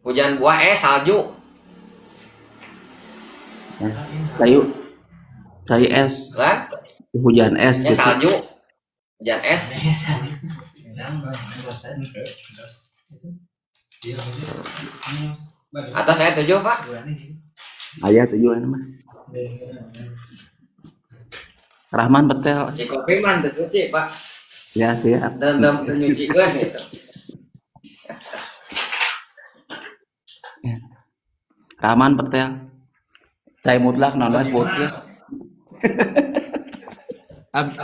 Hujan buah salju. Cai es. Kan? Hujan es Nya gitu. salju. Hujan es. Atas saya 7, Pak. Aya tujuan mah. Rahman betel. Si kopi mah teu suci, Pak. Ya siap. Dan nyucikeun gitu. Rahman betel. Cai mutlak naon wae sebutkeun.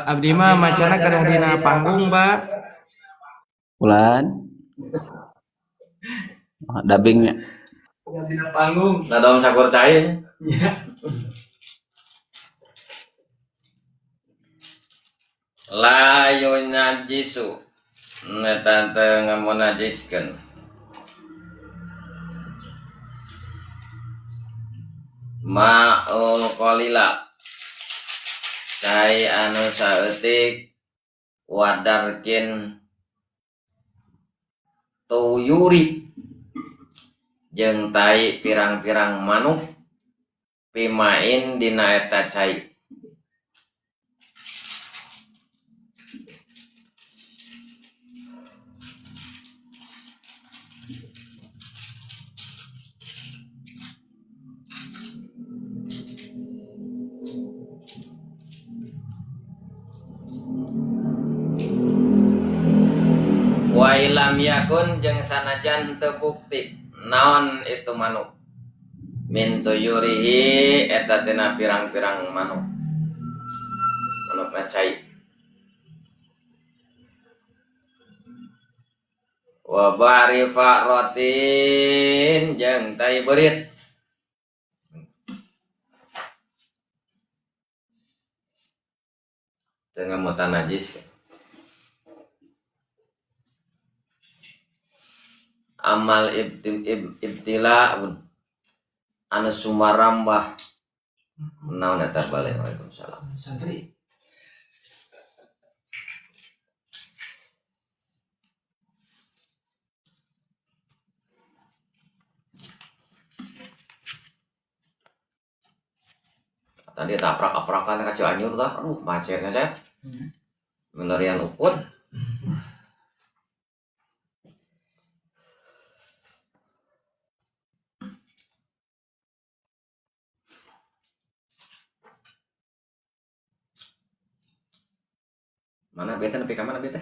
Abdi mah macana kadah dina panggung, Mbak. Ulan. Dubbingnya. Dina panggung. Nah, dalam sakur cai. La yunajisu. Eta teu ngamunajiskeun. Ma'ul qalila. Cai anu saeutik wadarkin tuyuri jeung tai pirang-pirang manuk pimain dina eta cai. Wa ilam yakun jeung sanajan teu bukti naon itu manuk. Min tuyurihi eta tina pirang-pirang manuk. Manuk cai. Wa barifa rotin jeung tai beurit. Teu ngamutan najis. Amal ibtila anu sumarambah naon eta balik. Waalaikumsalam. Santri tadi taprak-aprakan ka Cianjur tah. Aduh macetnya teh. Melarian upun. Mana bete nepi ka mana bete?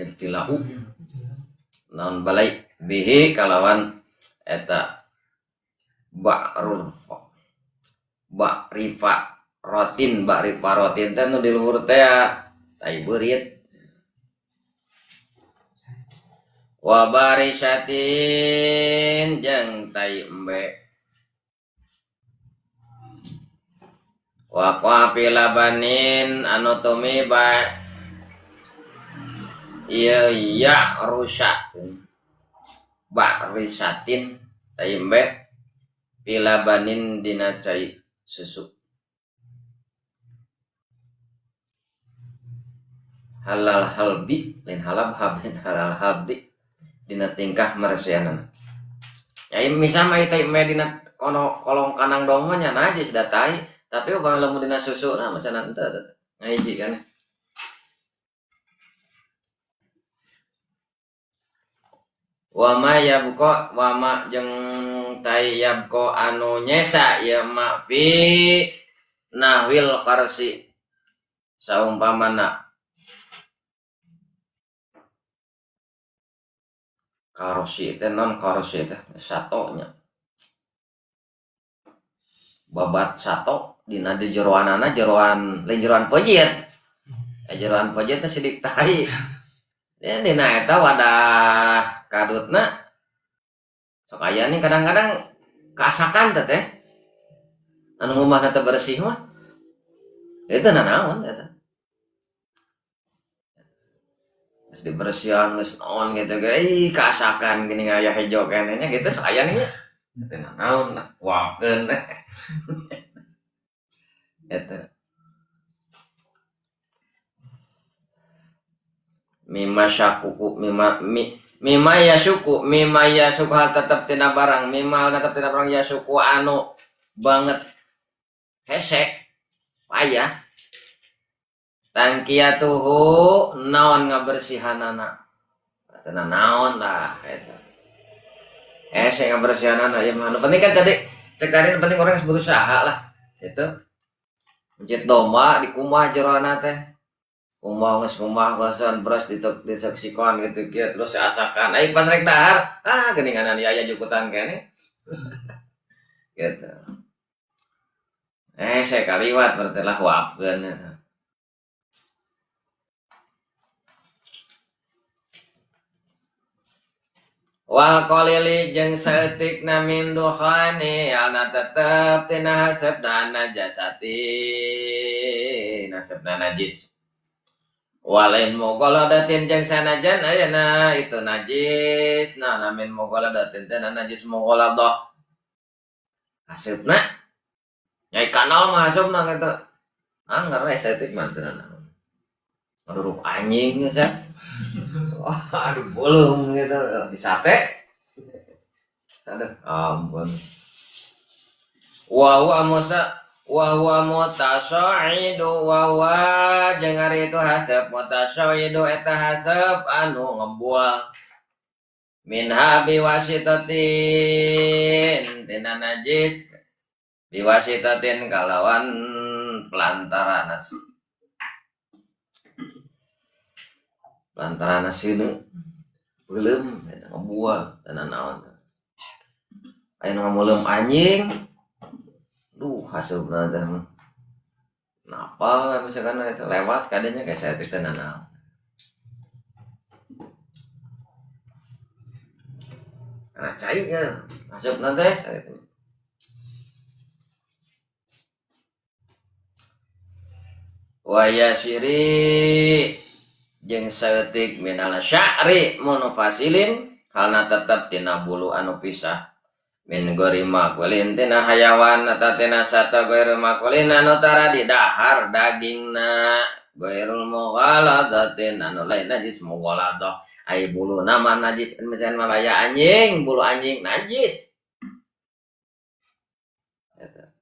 Ibtilau. Naon balai bihi kalawan eta ba'rifa rotin bari parotin teh nu di luhur teh tai beurit. Wa barisatin jeung tai embe. Wa qapilabanin anu tumiba ieu ya rusak barisatin tai embe pilabanin dina cai susu. Halal halbi lain halab habin halal halbi dina tingkah maresianan. Ya misama ieu tai embe dina kolong kanang dong nya najis da tai, tapi upami lamun dina susu na masanan teu ngahiji kan. Wama yabko wama jeung tai yabko anu nyesa ya ma fi nahwil qarsi saumpamana karosi teh non karosi teh satonya babat sato dina di jeroanana jeroan lain jeroan pojit jeroan pojit teh sidik tai ya dina eta wadah kadutna sok aya nih kadang-kadang kaasakan teh anu ngumahna teh bersih mah itu nanaon eta geus dibersihan geus naon gitu ge kaasakan gini aya hejo keneh nya gitu sok aya nih teh nanaon wakeun eta mimma syakuku mimma yasuku hal tetep tina barang mimma tetep tina barang yasuku anu banget hesek payah tangkiyatuhu naon ngabersihanana tena naon lah eta hesek ngabersihanana ya mah penting kan tadi cek tadi penting orang harus berusaha lah itu mencit domba di kumah jeroana teh kumah gosan beras diseksikon gitu kieu terus asakan ai pas rek dahar geuninganan aya jukutan kene gitu saya kaliwat berarti lah wapkeun eta wal qalili jeung saeutikna min dukhani ana tetep tina hasebna najasati nasebna najis walain mogoladatin jeung sanajan ayeuna itu najis nah namin mogoladatin teh najis mogoladah hasebna nyai kanal mah hasebna kitu anggar estetik mantenan ngaduruk anjing geus ya aduh bolong gitu di sate aduh ampun wa huwa mutasaidu wa huwa jeung ari itu hasab mutasaidu eta hasab anu ngebual minha biwasitatin tina najis biwasitatin kalawan pelantaranas lantaran sini belum ngebuah dan naon ayo ngomolem anjing hasubna teh napa misalkan itu lewat kadenya kayak saya teh naon karena cai ya hasubna teh wa yasiri jeung saeutik minal sya'ri munafasilin halna tetep tina bulu anu pisah min gori makulin tina hayawan eta tina sata ghairul makulin anu tara di dahar dagingna ghairul mughaladatin anu lain najis mughaladah ai bulu nama najis misalnya mah anjing bulu anjing najis eta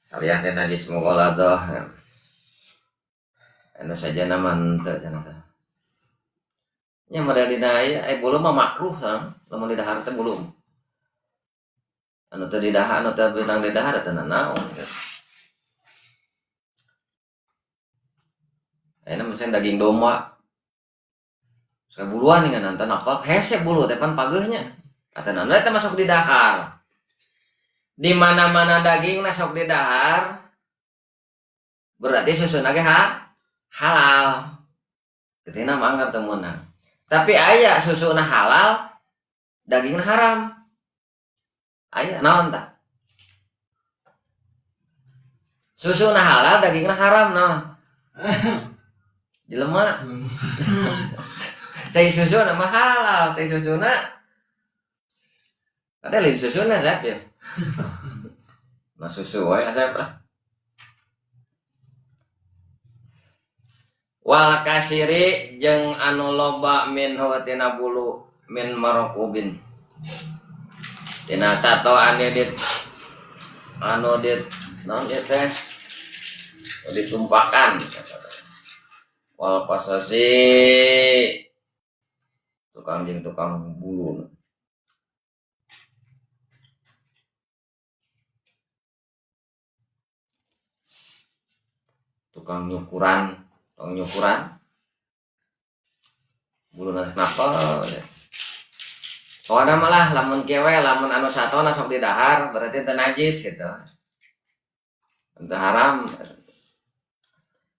kalian teh najis mughaladah anu saja nama henteu cenah teh nya model dina aya bulu mah makruh kan lamun di dahar teh bulu anu teu di dahar anu teu benang di dahar teh naon aya misalnya daging domba sabuluan ngan anta napal hese bulu teh pan pageuhnya atuh naon teh masuk di dahar di mana-mana daging sok di dahar berarti susuna ge halal. Ketina manggar temenan. Tapi aya susuna halal, dagingna haram. Aya naon tah? Susuna halal, dagingna haram naon? Jelema. Cai susuna mah halal, cai susuna ada lain susuna Sep ya. Nah susu wae Sep lah. Wal kasiri jeung anu loba minhu tina bulu min marqubin. Tina sato anu dit naon ieu teh ditumpakan. Wal qasasi tukang bulu. Tukang nyukuran bulu nas napal ya. Pokoknya malah lamun kewe lamun anu satona sok didahar berarti teu najis gitu. Teu haram.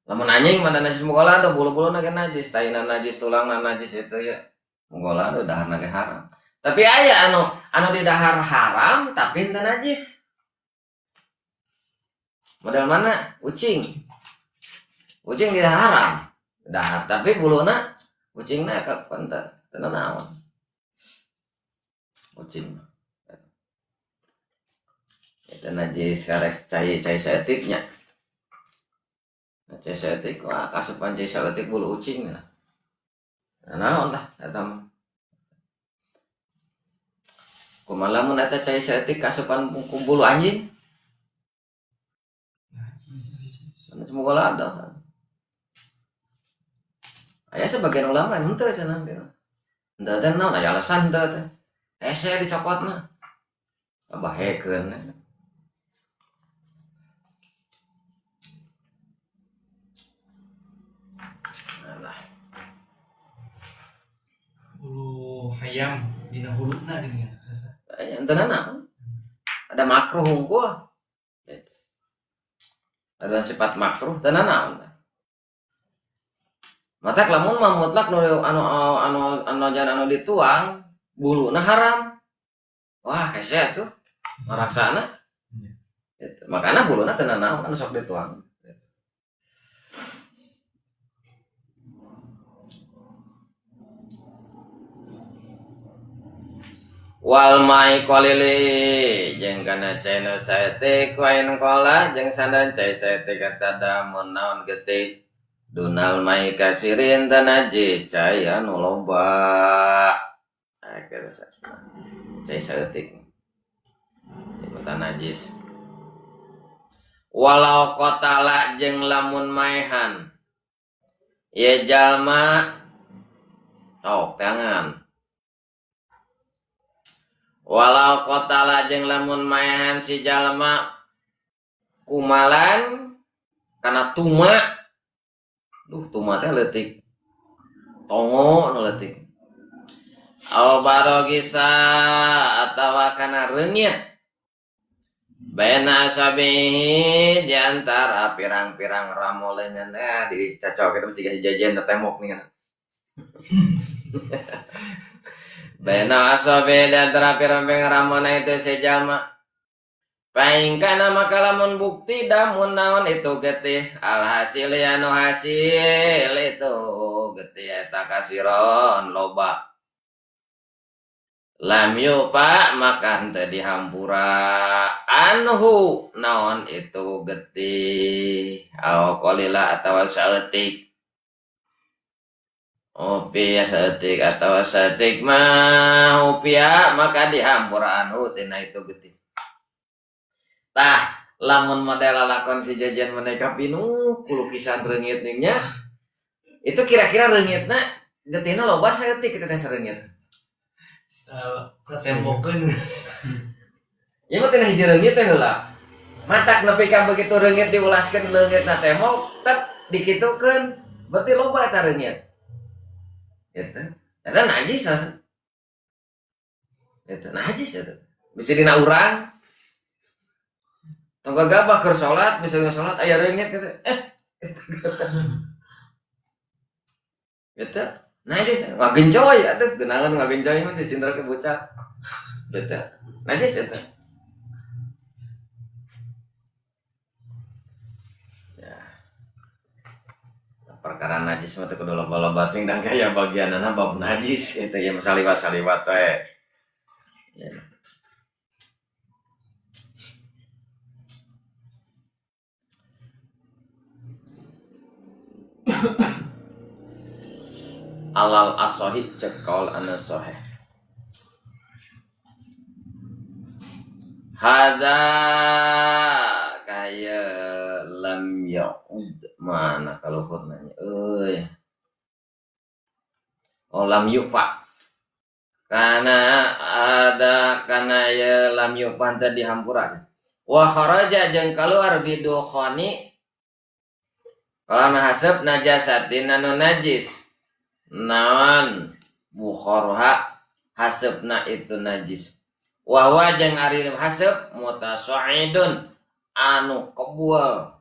Lamun anjing mana najis mugola ada bulu-buluna ge najis, taina najis, tulangna najis itu ya. Mugola ada daharna ge haram. Tapi aya anu didahar haram tapi teu najis. Model mana? Ucing didahar haram. Dahar tapi buluna ucingna ka pantar teu naon. Ucing. Itu najis karek cai saeutiknya. Cai saeutik wah kasupan cai saeutik bulu ucing nah. Naon lah eta mah. Kumaha lamun eta cai saeutik kasupan bulu anjing? Semoga ada. Aya sebagian ulama henteu cenah gitu. Henteu teh naon aya alasan henteu teh. Hese dicokotna. Bahekeun. Bulu hayam dina huluna geuning sasa. Henteu naon. Ada makruh hungkul. Ada sifat makruh teu naon. Matak lamun mah mutlak anu dituang buluna haram. Wah, hese tuh maraksana. Gitu. Makana buluna teu naon anu sok dituang. Wal mai qalili jeung kana cai saeutik wain qala jeung sandan cai saeutik katada mun naon getih. Dunal mai kasirin dan najis cai anu loba. Akhir cai saeutik. Ieu najis. Walau qatala jeung lamun maehan. Ieu jalma tangan. Walau qatala jeung lamun maehan si jalma kumalan kana tuma. Duh, tuma teh leutik. Tongo nu leutik. Aw barogisa atawa kana reungit. Baina asabihi di antara pirang-pirang ramo leungeun dicocok eta mesti jajan temok nih kan. Baina asabihi di antara pirang-pirang ramona itu sejalma. Paingkana maka lamun bukti damun naon itu getih alhasil anu hasil itu getih eta kasiron loba lam yupa maka henteu dihampura anhu naon itu getih aw qalila atawa saeutik upia saeutik atawa saeutik mah upia maka dihampura anhu tina itu getih. Tah, lamun model lakon si jajan meneka pinu lukisan reungit nya. Itu kira-kira reungitna getihna loba saeutik kitu teh sareungit. Satembokeun. Ieu mah tina hiji reungit teh heula. Matak nepi ka begitu reungit diulaskeun leungitna tembok, tep dikitukeun berarti loba eta reungit. Gitu. Eta najis asa. Eta najis eta. Bisa dina urang. tong gagabah keur salat misalnya salat aya reungit gitu gitu najis ngagencoy atuh geunangan ngagencoy mah disindra ke bocah gitu najis eta ya perkara najis mah teu kudu loba-loba ting dan gaya bagianana bab najis gitu ya saliwat-saliwat we ya. Alal asohi cekol anu soheh hada kaya lam yaud mana kalau nanya lam yufa karena ada karena ya lam yufa tadi hampuran wa kharaja jeung keluar bidukhani kalau hasab najasatin anu najis naon bukhorha hasabna itu najis wahwa jeung ari hasab mutasaidun anu kebul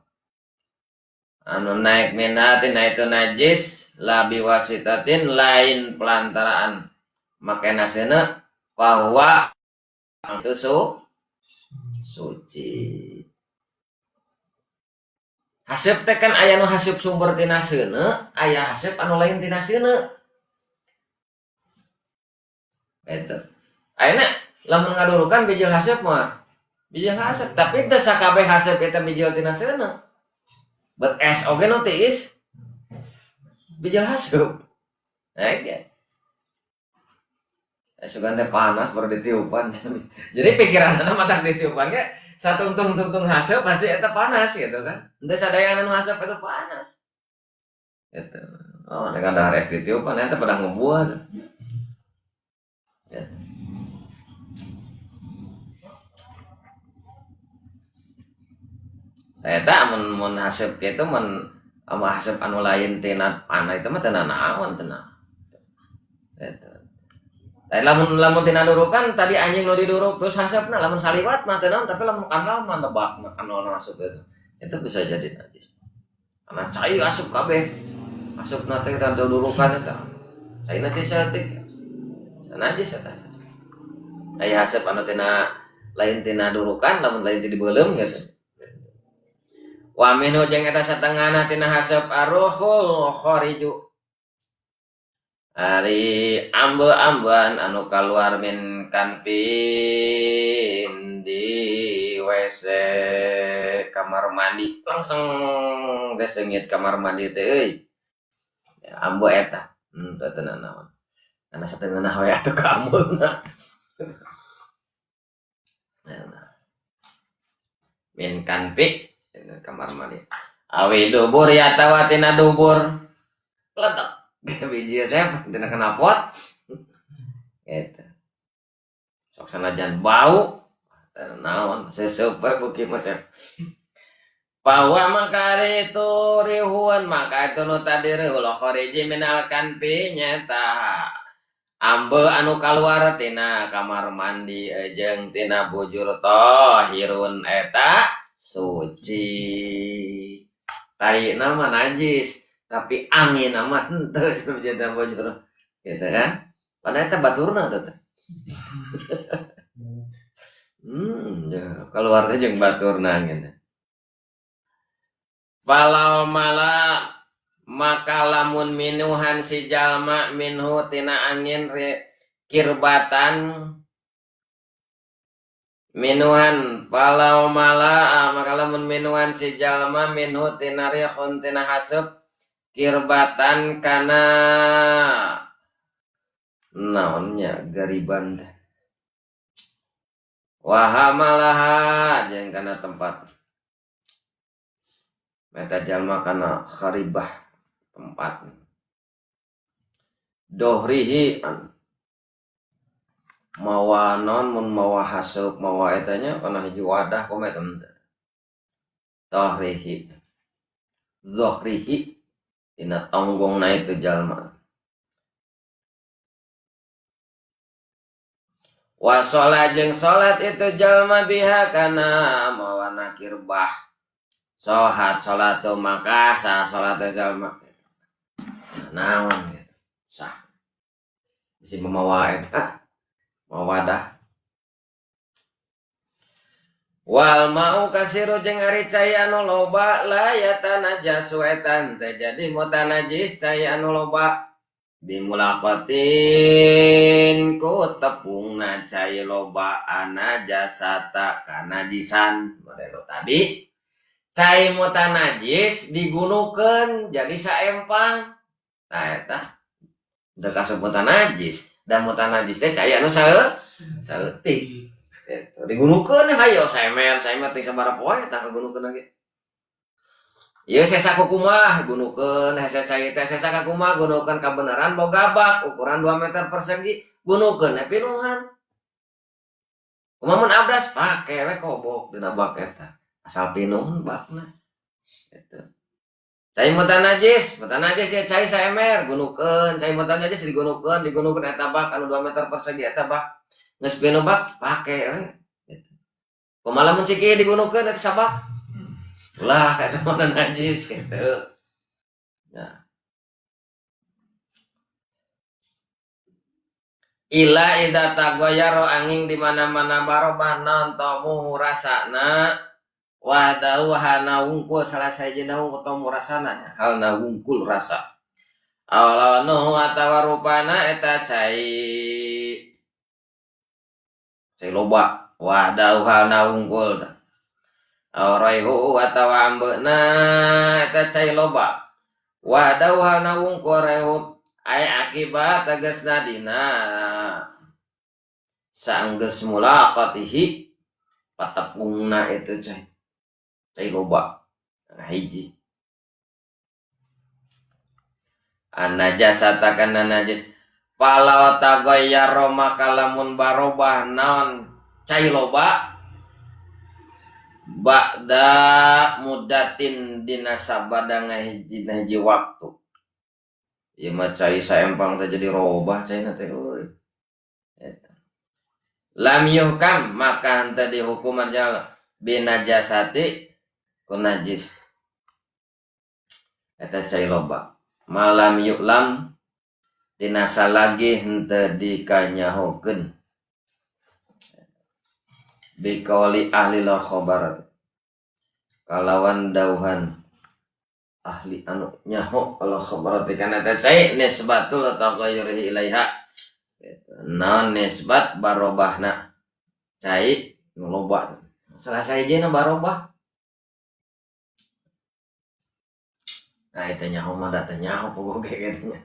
anu naik minatin itu najis labi wasitatin lain pelantaraan makanya nasena bahwa itu suci hasib teh kan aya nu hasib sumber tina seuneu aya hasib anu lain tina seuneu eta ayeuna lamun ngadurukan bijil hasib mah bijil hasib tapi teu sakabeh hasib eta bijil tina seuneu bet es oge nu tiis bijil hasib ya sugan teh panas baru ditiupan jadi pikiran anak matak ditiupan ge satung-tung haseup pasti eta panas gitu kan henteu sadayana nu haseup itu panas gitu oh dengan dahar es ditiupan eta pada ngebuat gitu. Eta mun haseup kitu mun haseup anu lain tina panah itu mah teu naon teu naon gitu. Lamun tina durukan tadi anjing nu diduruk terus hasapna lamun saliwat mah teu naon tapi lamun kandal mah nebak makan naon asup itu bisa jadi najis karena cai asup kabeh asupna teh tanda durukan eta cai najis saeutik najis eta aya hasap anu tina lain tina durukan lamun lain ti dibeulem gitu wa minhu jeung eta satengahna tina hasap aruhul khariju ari ambe-ambean anu kaluar min kanpin di WC kamar mandi langsung desengit kamar mandi teh euy ya, ambe eta teu teu naon karena satengahna we atuh ka ambeuna min kanpi kamar mandi awi dubur ya tawatina dubur pletok biji saya tina kena pot gitu sok sanajan bau naon seseup we beuki mah bahwa maka itu rihuan maka itu nu tadi rihul khariji minal kanfi nyata ambe anu kaluar tina kamar mandi jeung tina bujur tahirun eta suci tai nama najis tapi angin amat henteu cenah bojor gitu kan padahal eta baturna teh ya keluar teh jeung baturna gitu walau mala maka lamun minuhan si jalma minhu tina angin kirbatan minuhan walau mala maka lamun minuhan si jalma minhu tina rihun tina haseup kirbatan kana naonnya gariban wahamalaha jeung kana tempat meta jalma kana kharibah tempat dohrihi mawa non mun mawa haseup mawa etanya kana hiji wadah komet dohrihi zohrihi tina tonggongna itu jalma Wa sholat jeung sholat itu jalma biha kana mawana kirbah. Sholat tu makasa sholat jalma. Naon gitu. Sah. Bisi memawa eta. Mawadah. Wal mau kasiru jeung ari cai anu loba la yatanajasu etan teh jadi mutanajis cai anu loba. Bimulaqatin ku tepungna cai loba anajasata kanajisan model tadi cai mutanajis digunukeun jadi saempang tah eta teu kasebut mutanajis dan mutanajis teh cai anu saeutik eta digunukeun hayo saemer teh sabaraha poe tah kagunukeun lagi. Ieu sesa kukumah gunukeun hese cai teh sesa kukumah gunukeun kabeneran boga bak ukuran 2 meter persegi gunukeun pinuhan. Kumaha mun abdas pake we kobok dina bak eta asal pinuhan bakna. Eta. Cai mutanajis ya cai saemer gunukeun cai mutanajis digunukeun eta bak anu 2 meter persegi eta bak geus pinu bak pake we. Eta. Kumaha mun ciki digunukeun eta sabak ulah kata mana najis gitu. Nah. Ila ida tagoyaro angin di mana-mana barobah non tomu rasana wadau hana wungkul salah sajina wungkul tomu rasana hal na wungkul rasa. Awalanu atawa rupana eta cai loba wadau hal na wungkul. Raihu atawa ambeuna eta cai loba wadau halna wungkul raihu ai akibat tegasna dina saenggeus mulaqatihi patepungna itu cai loba hiji an-najasata kana najis palaw tagayyaro makalamun barobah naon cai loba ba'da mudatin dina sabada ngahiji waktu. Ieu mah cai saempang teh jadi robah caina teh euy. Eta. Lam yuhkam maka henteu dihukuman jala binajasati ku najis. Eta cai loba. Malam yuklam dina salagi henteu dikanyahokeun. Bikauli ahli la khabar kalawan dauhan ahli anu nyaho kalau khabar kana teh cai nisbatul taghayyuri ilaiha naon nisbat barobahna cai nu loba salah sajena barobah nah eta nyaho mah da teh nyaho pogoge kitu nya.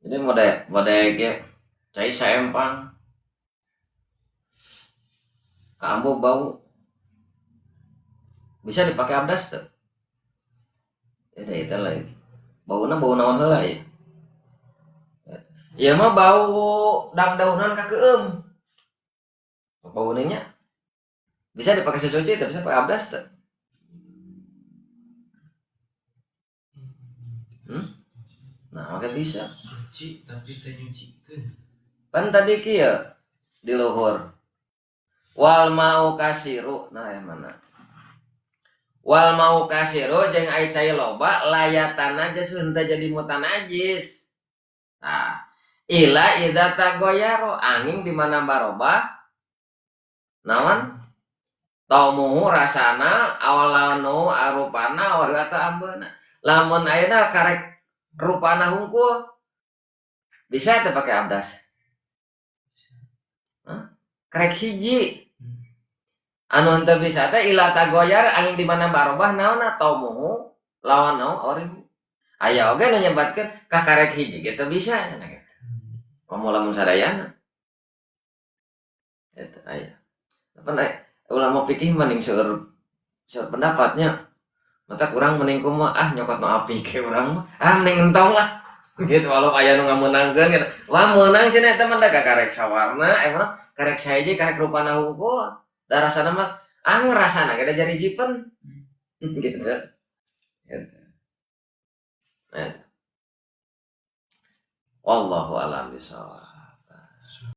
Jadi mode ge cai saempang kambo bau bisa dipakai abdas tuh. Ada itu lain. Bauna bau naon heula ya. Ieu mah bau dangdaunan ka keueum. Bauna nya bisa dipakai sesuci tapi bisa pakai abdas tuh. Nah, maka bisa. Suci tapi teu nyucikeun. Kan tadi kieu di luhur. Wal mau kasiru, nah yang mana? Wal mau kasiru jeung ai cai loba layatan aja henteu jadi mutanajis. Nah, ila idza tagoyaro angin di mana barobah naon? Taumuhu rasana awalanu arupana warata ambeuna. Lamun ayeuna karek rupana hungkul bisa teh pakai abdas. Karek hiji anu henteu bisa teh ila tagoyar angin di mana barobah naonna taumuhu lawan naon ori aya oge nu nyebatkeun ka karek hiji gitu bisa cenah kitu. Komo lamun sadayana eta aya. Apa ulama fikih mending seueur pendapatnya. Mata kurang mending kumaha nyokot nu api ke urang mah mending entong lah gitu walau aya nu ngameunangkeun gitu wah meunang cenah eta mah da karek sawarna emang karek saeje karek rupana hungkul da rasana mah ngerasana ge da jadi jipen gitu Gitu. Wallahu a'lam bishawab.